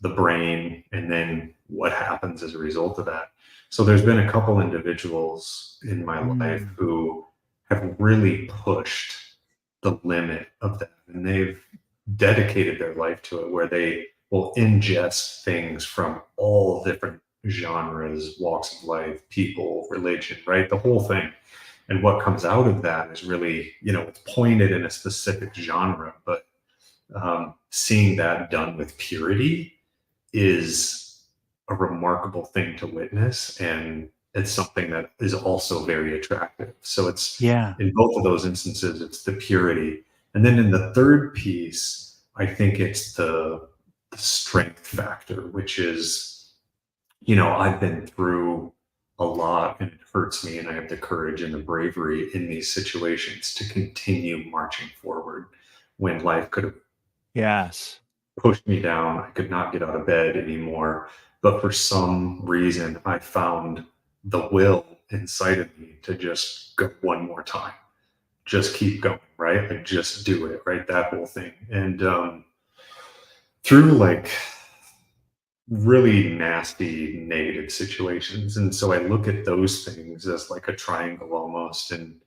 the brain, and then what happens as a result of that. So there's been a couple individuals in my life mm, who have really pushed the limit of that, and they've dedicated their life to it, where they will ingest things from all different genres, walks of life, people, religion, right? The whole thing. And what comes out of that is really, it's pointed in a specific genre, but seeing that done with purity is a remarkable thing to witness. And it's something that is also very attractive. So it's yeah, in both of those instances, it's the purity. And then in the third piece, I think it's the strength factor, which is, I've been through a lot and it hurts me, and I have the courage and the bravery in these situations to continue marching forward when life could have yes, pushed me down. I could not get out of bed anymore. But for some reason, I found the will inside of me to just go one more time, just keep going, right? Like just do it, right? That whole thing. And through like really nasty negative situations. And so I look at those things as like a triangle almost. And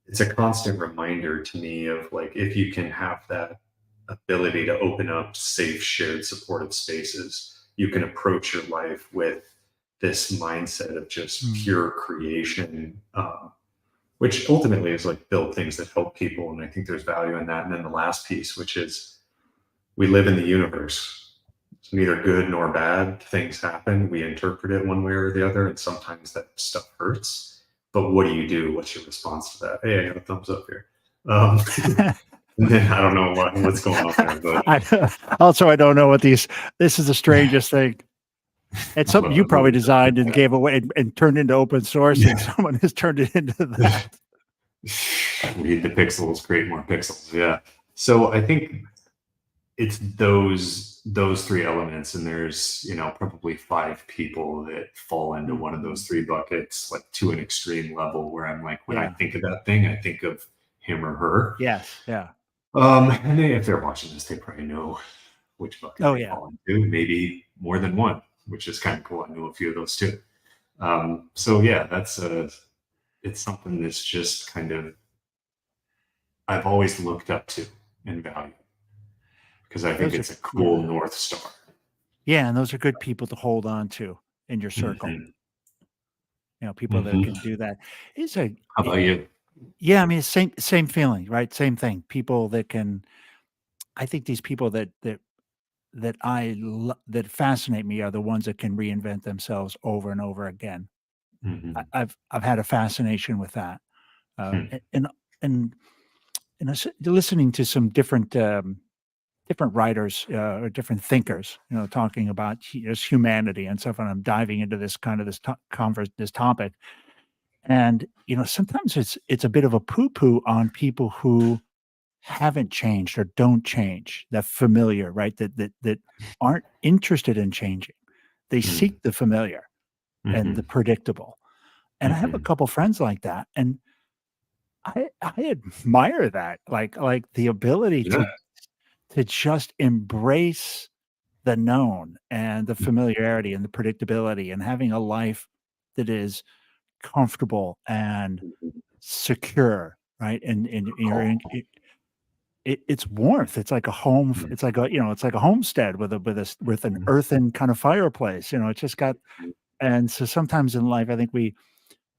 it's a constant reminder to me of like, if you can have that ability to open up safe, shared, supportive spaces, you can approach your life with this mindset of just pure creation, which ultimately is like build things that help people. And I think there's value in that. And then the last piece, which is we live in the universe. It's neither good nor bad. Things happen. We interpret it one way or the other. And sometimes that stuff hurts. But what do you do? What's your response to that? Hey, I got a thumbs up here. And then I don't know what's going on there. But I don't know what this is the strangest thing. It's something you probably designed and gave away and turned into open source, and someone has turned it into that. Read the pixels, create more pixels. Yeah. So I think it's those three elements, and there's probably 5 people that fall into one of those 3 buckets, like to an extreme level, where I'm like, when I think of that thing, I think of him or her. Yes. Yeah. And if they're watching this, they probably know which bucket they fall into. Maybe more than one, which is kind of cool. I know a few of those too. So yeah, it's something that's just kind of I've always looked up to and valued, because I think it's a cool North Star. Yeah, and those are good people to hold on to in your circle. Mm-hmm. People that can do that. How about you? Yeah, I mean, same feeling, right? Same thing. People that can. I think these people that fascinate me are the ones that can reinvent themselves over and over again. Mm-hmm. I've had a fascination with that, and listening to some different writers or different thinkers, talking about just humanity and stuff. And I'm diving into this kind of this topic, and sometimes it's a bit of a poo-poo on people who haven't changed or don't change, that familiar, right? That aren't interested in changing. They seek the familiar and the predictable. And I have a couple friends like that, and I admire that, like the ability to just embrace the known and the familiarity and the predictability, and having a life that is comfortable and secure, right? And you're in it's warmth. It's like a home. It's like a homestead with an earthen kind of fireplace. It's just got. And so sometimes in life, I think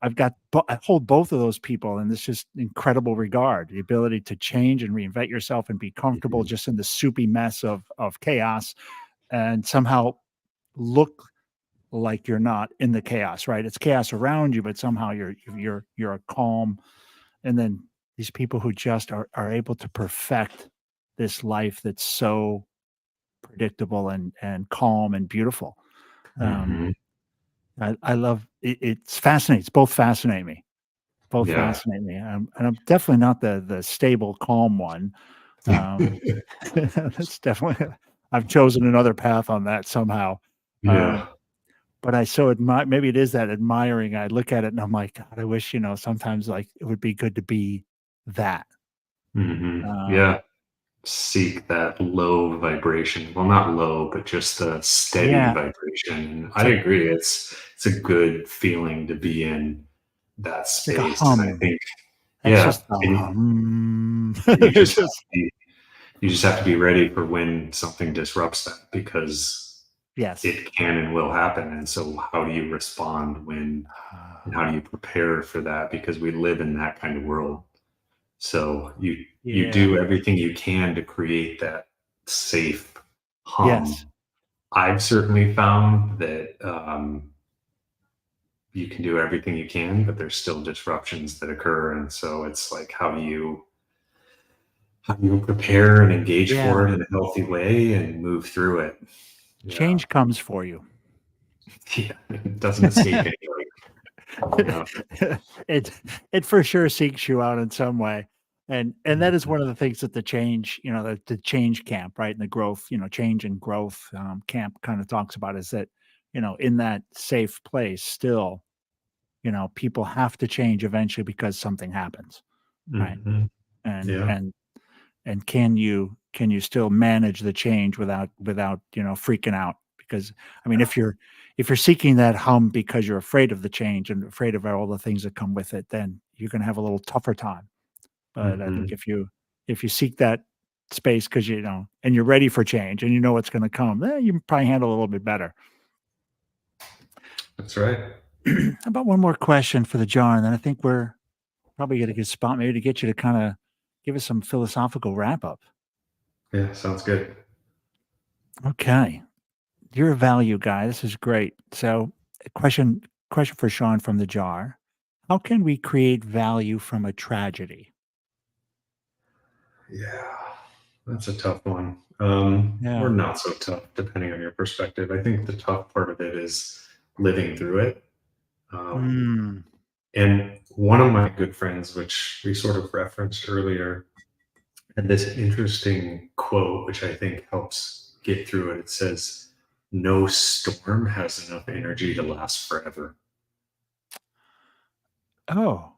I hold both of those people in this just incredible regard: the ability to change and reinvent yourself and be comfortable just in the soupy mess of chaos, and somehow look like you're not in the chaos, right? It's chaos around you, but somehow you're a calm. And then these people who just are able to perfect this life that's so predictable and calm and beautiful. I love it. It's fascinating. It's both fascinate me. Fascinate me. And I'm definitely not the stable, calm one. That's definitely, I've chosen another path on that somehow. But I so admire, maybe it is that admiring. I look at it and I'm like, God, I wish, sometimes like it would be good to be that. Seek that low vibration. Well, not low, but just the steady vibration. I agree. It's a good feeling to be in that space. Like and I think, you just have to be ready for when something disrupts that, because it can and will happen. And so how do you respond and how do you prepare for that? Because we live in that kind of world. So you do everything you can to create that safe hum. Yes. I've certainly found that you can do everything you can, but there's still disruptions that occur. And so it's like, how do you prepare and engage for it in a healthy way and move through it? Change comes for you. Yeah, it doesn't escape anybody. It for sure seeks you out in some way. And that is one of the things that the change, the change camp, right? And the growth, change and growth camp kind of talks about is that, in that safe place still, people have to change eventually because something happens, right? Mhm. And Yeah. and can you still manage the change without freaking out? Because I mean, if you're seeking that hum because you're afraid of the change and afraid of all the things that come with it, then you're going to have a little tougher time. But I think Mhm. if you seek that space because and you're ready for change and you know what's going to come, then you can probably handle it a little bit better. That's right. How about one more question for the jar, and then I think we're probably at a good spot maybe to get you to kind of give us some philosophical wrap up. Yeah, sounds good. Okay. You're a value guy. This is great. So, a question for Sean from the jar. How can we create value from a tragedy? Yeah, that's a tough one. Or Yeah. not so tough, depending on your perspective. I think the tough part of it is living through it. Um, Mm. and one of my good friends, which we sort of referenced earlier, had this interesting quote, which I think helps get through it. It says, "No storm has enough energy to last forever." Oh,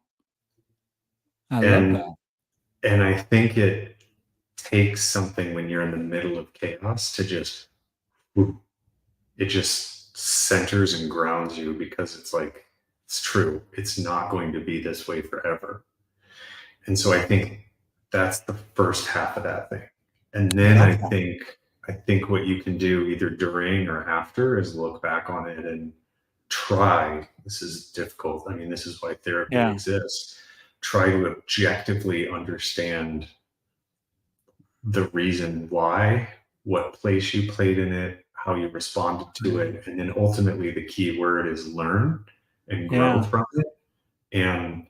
I love And that. and I think it takes something when you're in the middle of chaos to just it just centers and grounds you because it's like it's true. It's not going to be this way forever. And so I think that's the first half of that thing. And I then love I that. think I think what you can do either during or after is look back on it and try. This is difficult. I mean, this is why therapy Yeah. exists. Try to objectively understand the reason why, what place you played in it, how you responded to Mm. it, and then ultimately the key word is learn and grow Yeah. from it. And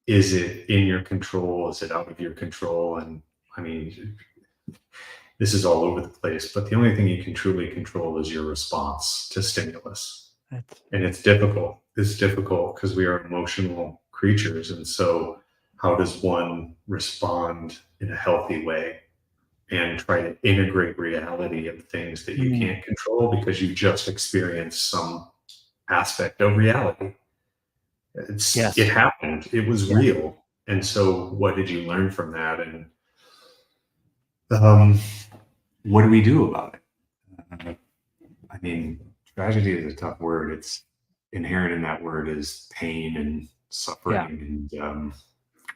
is it in your control? Is it out of your control? And I mean, this is all over the place, but the only thing you can truly control is your response to stimulus. That's And it's difficult. It's difficult because we are emotional creatures. And so, how does one respond in a healthy way and try to integrate reality of things that you mm. can't control because you just experienced some aspect of reality? It Yes. happened. It was Yeah. real. And so, what did you learn from that? And um, what do we do about it? I mean, tragedy is a tough word. It's inherent in that word is pain and Yeah. suffering, and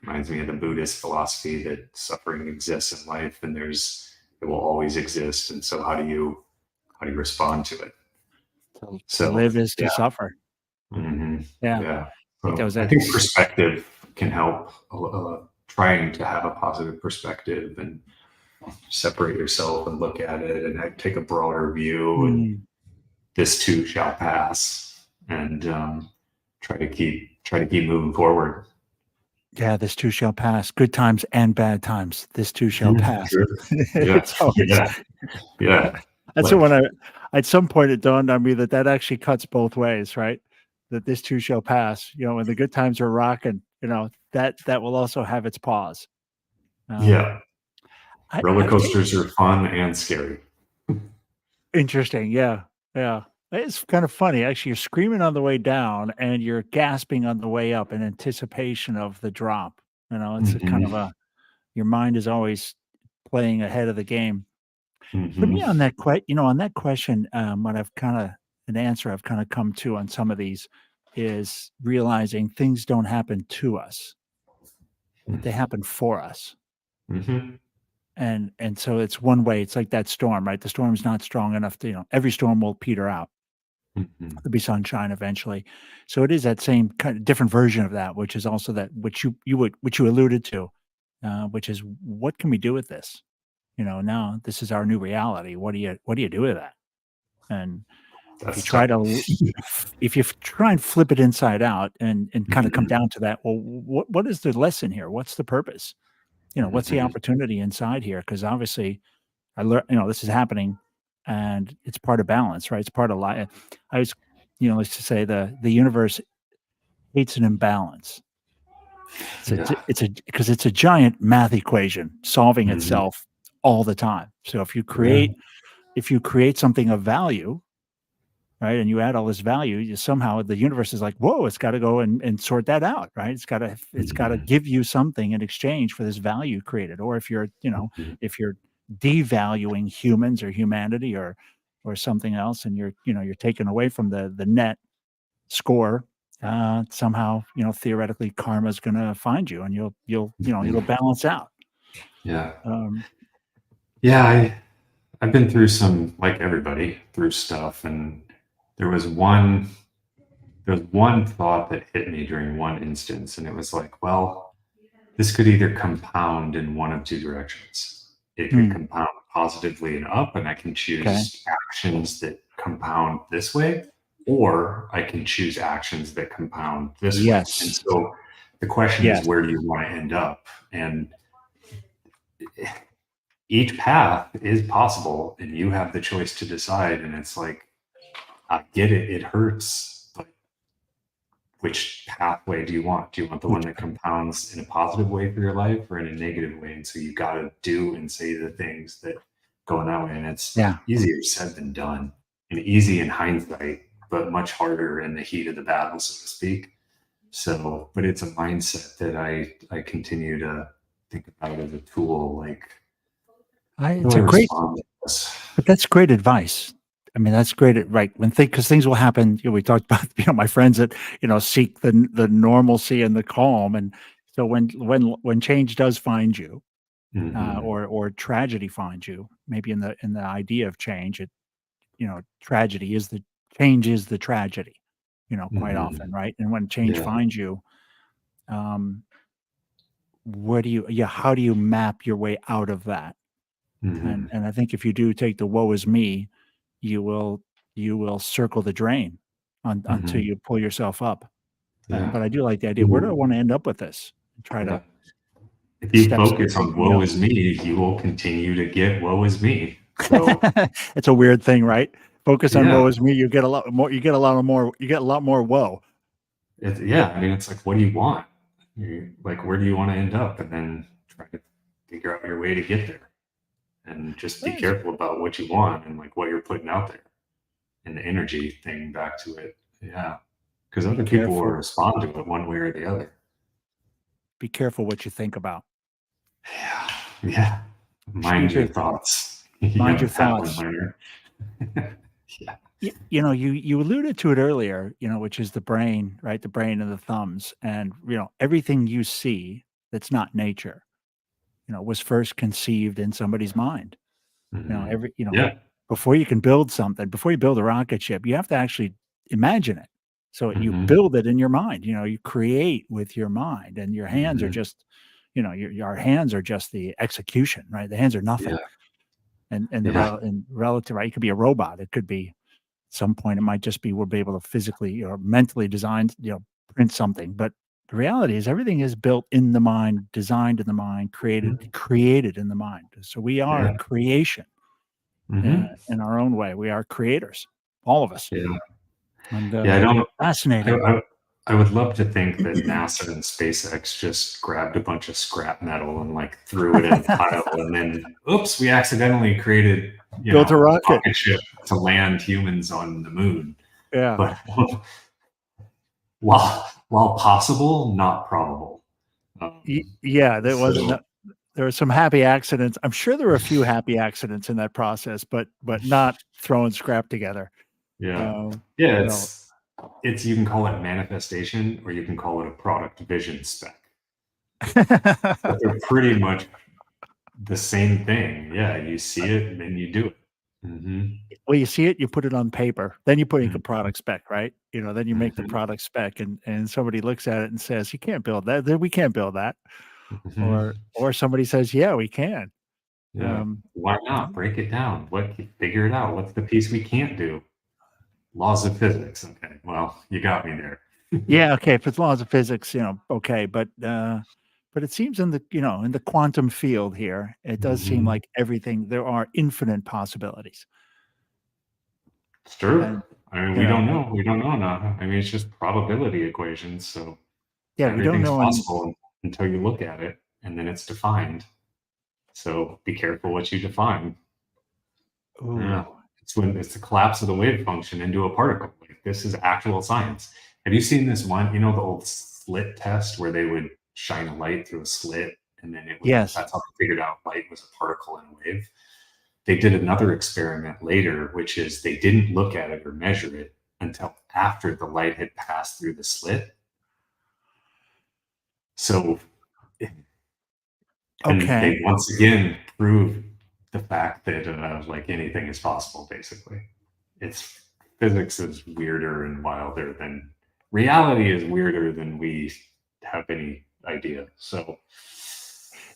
reminds me of the Buddhist philosophy that suffering exists in life, and it will always exist. And so, how do you respond to it? To So, live is to yeah, suffer. hmm Yeah. I yeah. think that So, was I it. think perspective can help. Trying to have a positive perspective and separate yourself and look at it and take a broader view, and Mm. this too shall pass, and try to keep moving forward. Yeah, this too shall pass. Good times and bad times. This too shall pass. Sure. Yeah. It's always Yeah. Yeah. that's what Like, when at some point it dawned on me that actually cuts both ways, right? That this too shall pass. When the good times are rocking, that will also have its pause. Um, yeah. Roller I've taken coasters are fun and scary. interesting. Yeah, yeah. It's kind of funny actually. You're screaming on the way down and you're gasping on the way up in anticipation of the drop. It's a kind Hmm. of your mind is always playing ahead of the game. For Hmm. me on that question, what I've kinda an answer I've kinda come to on some of these is realizing things don't happen to us, that they happen for us. Hmm. And so it's one way, it's like that storm, right? The storm's not strong enough to, every storm will peter out. Hmm. There'll be sunshine eventually. So it is that same kind of different version of that, which is also that which you alluded to, which is what can we do with this? Now this is our new reality. What do you do with that? And if you That's try tough. to if you try and flip it inside out and kind of come Hmm. down to that, well, what is the lesson here? What's the purpose? What's the Hmm. opportunity inside here? Because obviously, I learned, this is happening, and it's part of balance, right? It's part of life. I was, let's just say the universe hates an imbalance, Because it's a giant math equation solving Mhm. itself all the time. So if you Yeah. create something of value, right, and you add all this value, somehow the universe is like, whoa, it's got to go and sort that out, right? It's got to Mhm. give you something in exchange for this value created. Or if you're Mhm. if you're devaluing humans or humanity or something else, and you're taken away from the net score, somehow theoretically karma's going to find you, and it'll balance out. Yeah. Um, Yeah. I've been through some, like everybody, through stuff, and there was one thought that hit me during one instance, and it was like, well, this could either compound in one of two directions. It could hmm, compound positively and up, and I can okay. choose actions that compound this way, or I can choose actions that compound this way. And Yes. so the question is, Yes. where do you want to end up? And each path is possible, and you have the choice to decide. And it's like, I get it, it hurts, but which pathway do you want? Do you want the one that compounds in a positive way for your life or in a negative way? And so you got to do and say the things that go in that way. And it's Yeah. easier said than done, and easy in hindsight, but much harder in the heat of the battle, so to speak. So, but it's a mindset that I continue to think about as a tool. Like, how It's do I a great, respond to this? but that's great advice. I mean, that's great. Right. Because things will happen. We talked about, my friends that, seek the normalcy and the calm. And so when change does find you, Hmm. or tragedy finds you, maybe in the idea of change, tragedy is the change is the tragedy, quite Hmm. often. Right. And when change Yeah. finds you, um, how do you map your way out of that? And Hmm. and I think if you do take the woe is me, you will circle the drain until Hmm. you pull yourself up. Yeah. But I do like the idea. Where do I want to end up with this? And try Yeah. to If you steps to focus take on me woe up. is me, you will continue to get woe is me. So It's a weird thing, right? Focus on yeah, woe is me. You get a lot more. You get a lot more. You get a lot more woe. yeah. I mean, it's like, what do you want? Like, where do you want to end up? And then try to figure out your way to get there. And just be Yes. careful about what you want and like what you're putting out there and the energy thing back to it. Yeah. Because Be other people will careful. respond to it one way or the other. Be careful what you think about. Yeah. Yeah. Mind Keep your it. thoughts. Mind your Young Padawan thoughts. learner. Yeah. You alluded to it earlier, which is the brain, right? The brain and the thumbs, and everything you see that's not nature, was first conceived in somebody's mind. Mhm. Every Yeah. before you can build something, before you build a rocket ship, you have to actually imagine it. So you Mhm. build it in your mind. You create with your mind, and your hands are Mhm. just, our hands are just the execution, right? The hands are Yeah. nothing, and Yeah. relative, right? It could be a robot. It could be some point it might just be we'll be able to physically or mentally design, print something. But the reality is everything is built in the mind, designed in the mind, Mhm. created in the mind. So we are Yeah. creation, Mhm. in our own way. We are creators, all of us. Yeah. And Yeah, I don't I fascinating. I I would love to think that NASA and SpaceX just grabbed a bunch of scrap metal and, like, threw it in a pile, and then, "Oops, we accidentally created, Built a a rocket. rocket ship to land humans on the moon." Yeah. But while possible, not probable. Yeah, there was So no, there were some happy accidents. I'm sure there were a few happy accidents in that process, but not throwing scrap together. yeah. Um, Yeah, you know, it's you can call it manifestation or you can call it a product vision spec, but they're pretty much the same thing. Yeah, you see it and then you do it. Mhm. well, you see it, you put it on paper, then you put in a Mhm. product spec, right? Then you make the Mhm. product spec, and somebody looks at it and says, "You can't build that. We can't build that." Or Mhm. somebody says, "Yeah, we can." Yeah. Um, Why not? Break it down. Figure it out. What's the piece we can't do? Laws of physics. Okay. Well, you got me there. yeah, okay, if it's laws of physics, okay, but it seems in the quantum field here, it does seem Mhm. like everything there are infinite possibilities. It's true. And, I mean, you we know, don't and know. We don't know now. I mean, it's just probability equations, so yeah, we don't everything's know, and possible. until you look at it, and then it's defined. So be careful what you define. Yeah. Ooh. It's the collapse of the wave function into a particle. Like, this is actual science. Have you seen this one? You know, the old slit test where they would shine a light through a slit, and then Yes. that's how they figured out light was a particle in a wave. They did another experiment later, which is they didn't look at it or measure it until after the light had passed through the slit. So, and Okay. they once again proved the fact that like anything is possible. Basically, physics is weirder and wilder than reality is weirder than we have any idea. So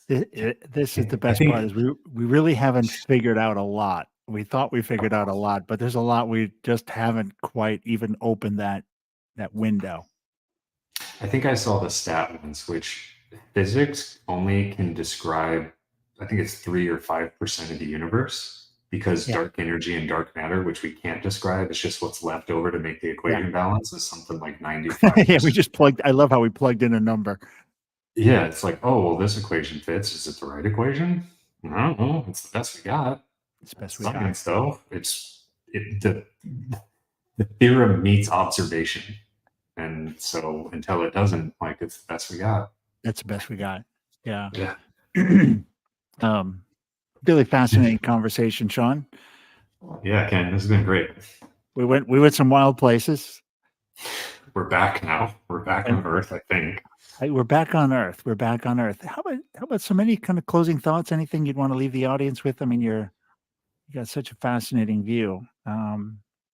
This is the best part is we really haven't figured out a lot. We thought we figured out a lot, but there's a lot we just haven't quite even opened that window. I think I saw the stat once, which physics only can describe, I think it's 3 or 5% of the universe, because dark energy and dark matter, which we can't describe, it's just what's left over to make the equation balance, is something like 95%. Yeah, we just plugged. I love how we plugged in a number. Yeah, it's like, oh, well, this equation fits. Is it the right equation? I don't know. It's the best we got. It's the best we Science, got. though. The theorem meets observation. And so until it doesn't, like, it's the best we got. That's the best we got. Yeah. Yeah. Really fascinating conversation, Sean. Yeah, Ken, this has been great. We went some wild places. We're back now. We're back on Earth, I think. We're back on Earth. We're back on Earth. How about so many kind of closing thoughts? Anything you'd want to leave the audience with? I mean, you got such a fascinating view.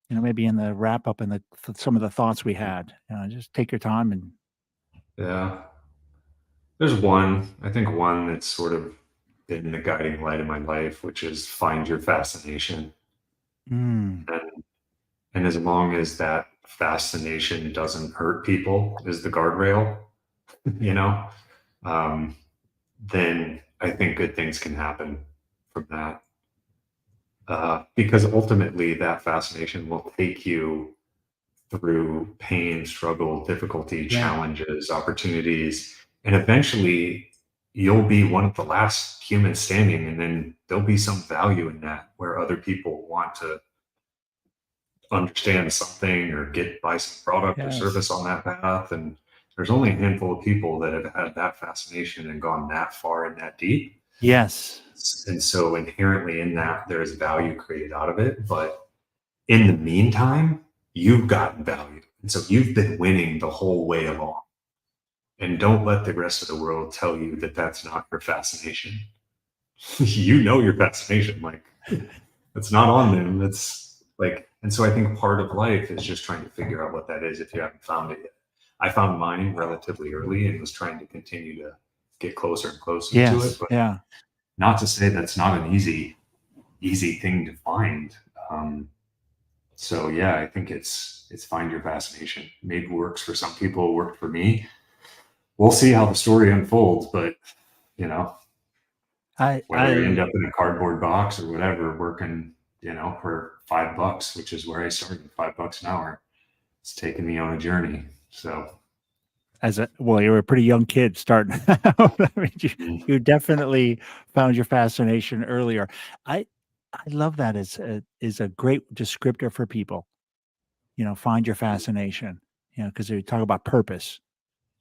Maybe in the wrap up and some of the thoughts we had. Just take your time and. Yeah. There's one that's sort of been the guiding light of my life, which is find your fascination. And as long as that fascination doesn't hurt people, is the guardrail, then I think good things can happen from that. Because ultimately that fascination will take you through pain, struggle, difficulty, challenges, opportunities, and eventually you'll be one of the last humans standing, and then there'll be some value in that where other people want to understand something or buy some product or service on that path. And there's only a handful of people that have had that fascination and gone that far and that deep. Yes. And so inherently in that, there's value created out of it. But in the meantime, you've gotten value. And so you've been winning the whole way along. And don't let the rest of the world tell you that that's not your fascination. You know your fascination. Like, it's not on them. It's like, and so I think part of life is just trying to figure out what that is if you haven't found it yet. I found mine relatively early and was trying to continue to get closer and closer to it. But not to say that's not an easy thing to find. So yeah, I think it's find your fascination. Maybe works for some people, worked for me. We'll see how the story unfolds, but whether you end up in a cardboard box or whatever, working, for $5, which is where I started, $5 an hour. It's taken me on a journey. So you were a pretty young kid starting out. I mean, you definitely found your fascination earlier. I love that is a great descriptor for people. Find your fascination. Because you talk about purpose.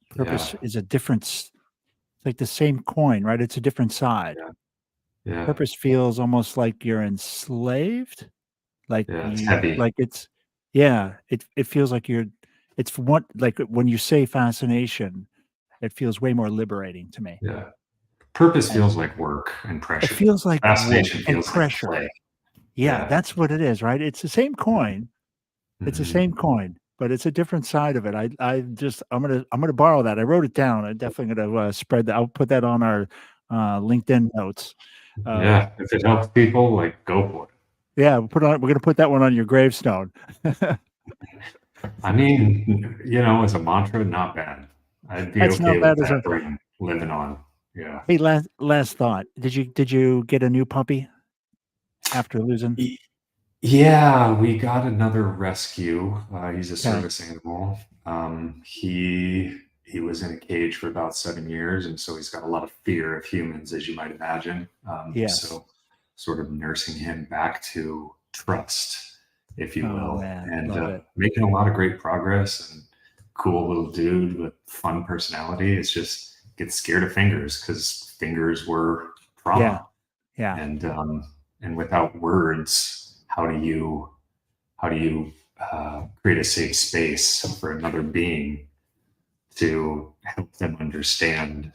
Purpose is a different. It's like the same coin, right? It's a different side. Yeah. Purpose feels almost like you're enslaved. Like it's heavy. Like it feels like it's what, like when you say fascination, it feels way more liberating to me. Yeah. Purpose feels like work and pressure. It feels like fascination work feels and pressure. Like play. Yeah, that's what it is, right? It's the same coin. It's the same coin, but it's a different side of it. I'm gonna borrow that. I wrote it down. I'm definitely gonna spread that. I'll put that on our LinkedIn notes. If it helps people, like, go for it. Yeah, we're gonna put that one on your gravestone. I mean, as a mantra, not bad. I'd be okay with that brain living on. Yeah. Hey, last thought. Did you get a new puppy after losing? Yeah, we got another rescue. He's a service animal. He he was in a cage for about 7 years, and so he's got a lot of fear of humans, as you might imagine. Yes. So sort of nursing him back to trust, if you Oh will, man, and love it. making a lot of great progress. And cool little dude with fun personality. It's just gets scared of fingers because fingers were trauma, Yeah. and without words, how do you create a safe space for another being to help them understand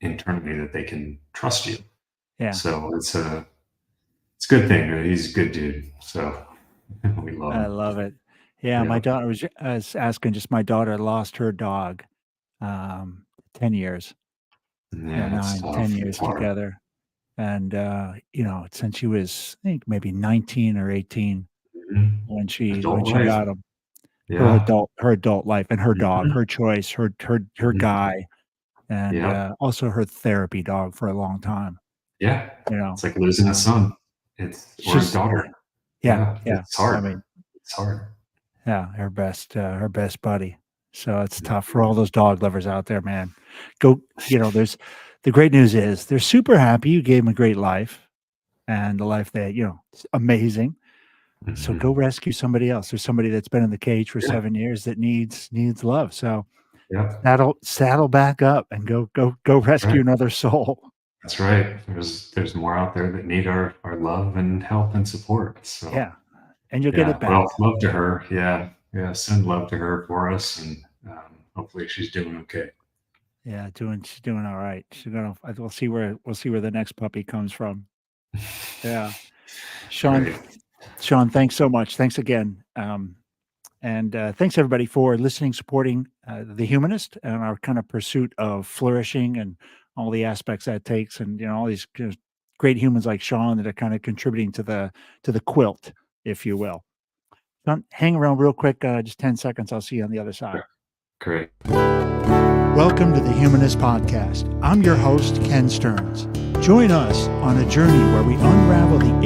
internally that they can trust you? Yeah. So it's a good thing. He's a good dude. So we love I him. love it. Yeah, my Yeah. daughter I was asking, just my daughter lost her dog 10 years. Yeah, it's 9, tough. 10 It's years hard. together. And since she was, I think, maybe 19 or 18 Mhm. when Adult she life. got him. Yeah. Her adult life, and her dog, Mhm. her choice, her Mhm. guy, and Yep. also her therapy dog for a long time. Yeah. You know, It's like losing a um, son. It's or a she's daughter. yeah, Yeah. yeah. It's I hard. mean, It's hard. yeah, her best buddy. So it's tough for all those dog lovers out there, man. Go, there's the great news is they're super happy you gave them a great life, and the life that, it's amazing. So Mhm. go rescue somebody else. There's somebody that's been in the cage for Yeah. 7 years that needs love. So Yep. saddle back up and go That's right. rescue another soul. That's right. There's more out there that need our love and help and support. So Yeah, and you'll get it yeah. back. Well, love to her. Yeah. Yeah. Send love to her for us, and hopefully she's doing okay. Yeah, she's doing all right. We'll see where the next puppy comes from. Yeah. Sean, Great. thanks so much. Thanks again. And thanks everybody for listening, supporting the Humanist and our kind of pursuit of flourishing and all the aspects that takes, and all these great humans like Sean that are kind of contributing to the quilt, if you will. Sean, hang around real quick, just 10 seconds. I'll see you on the other side. Great. Welcome to the Humanist Podcast. I'm your host, Ken Stearns. Join us on a journey where we unravel the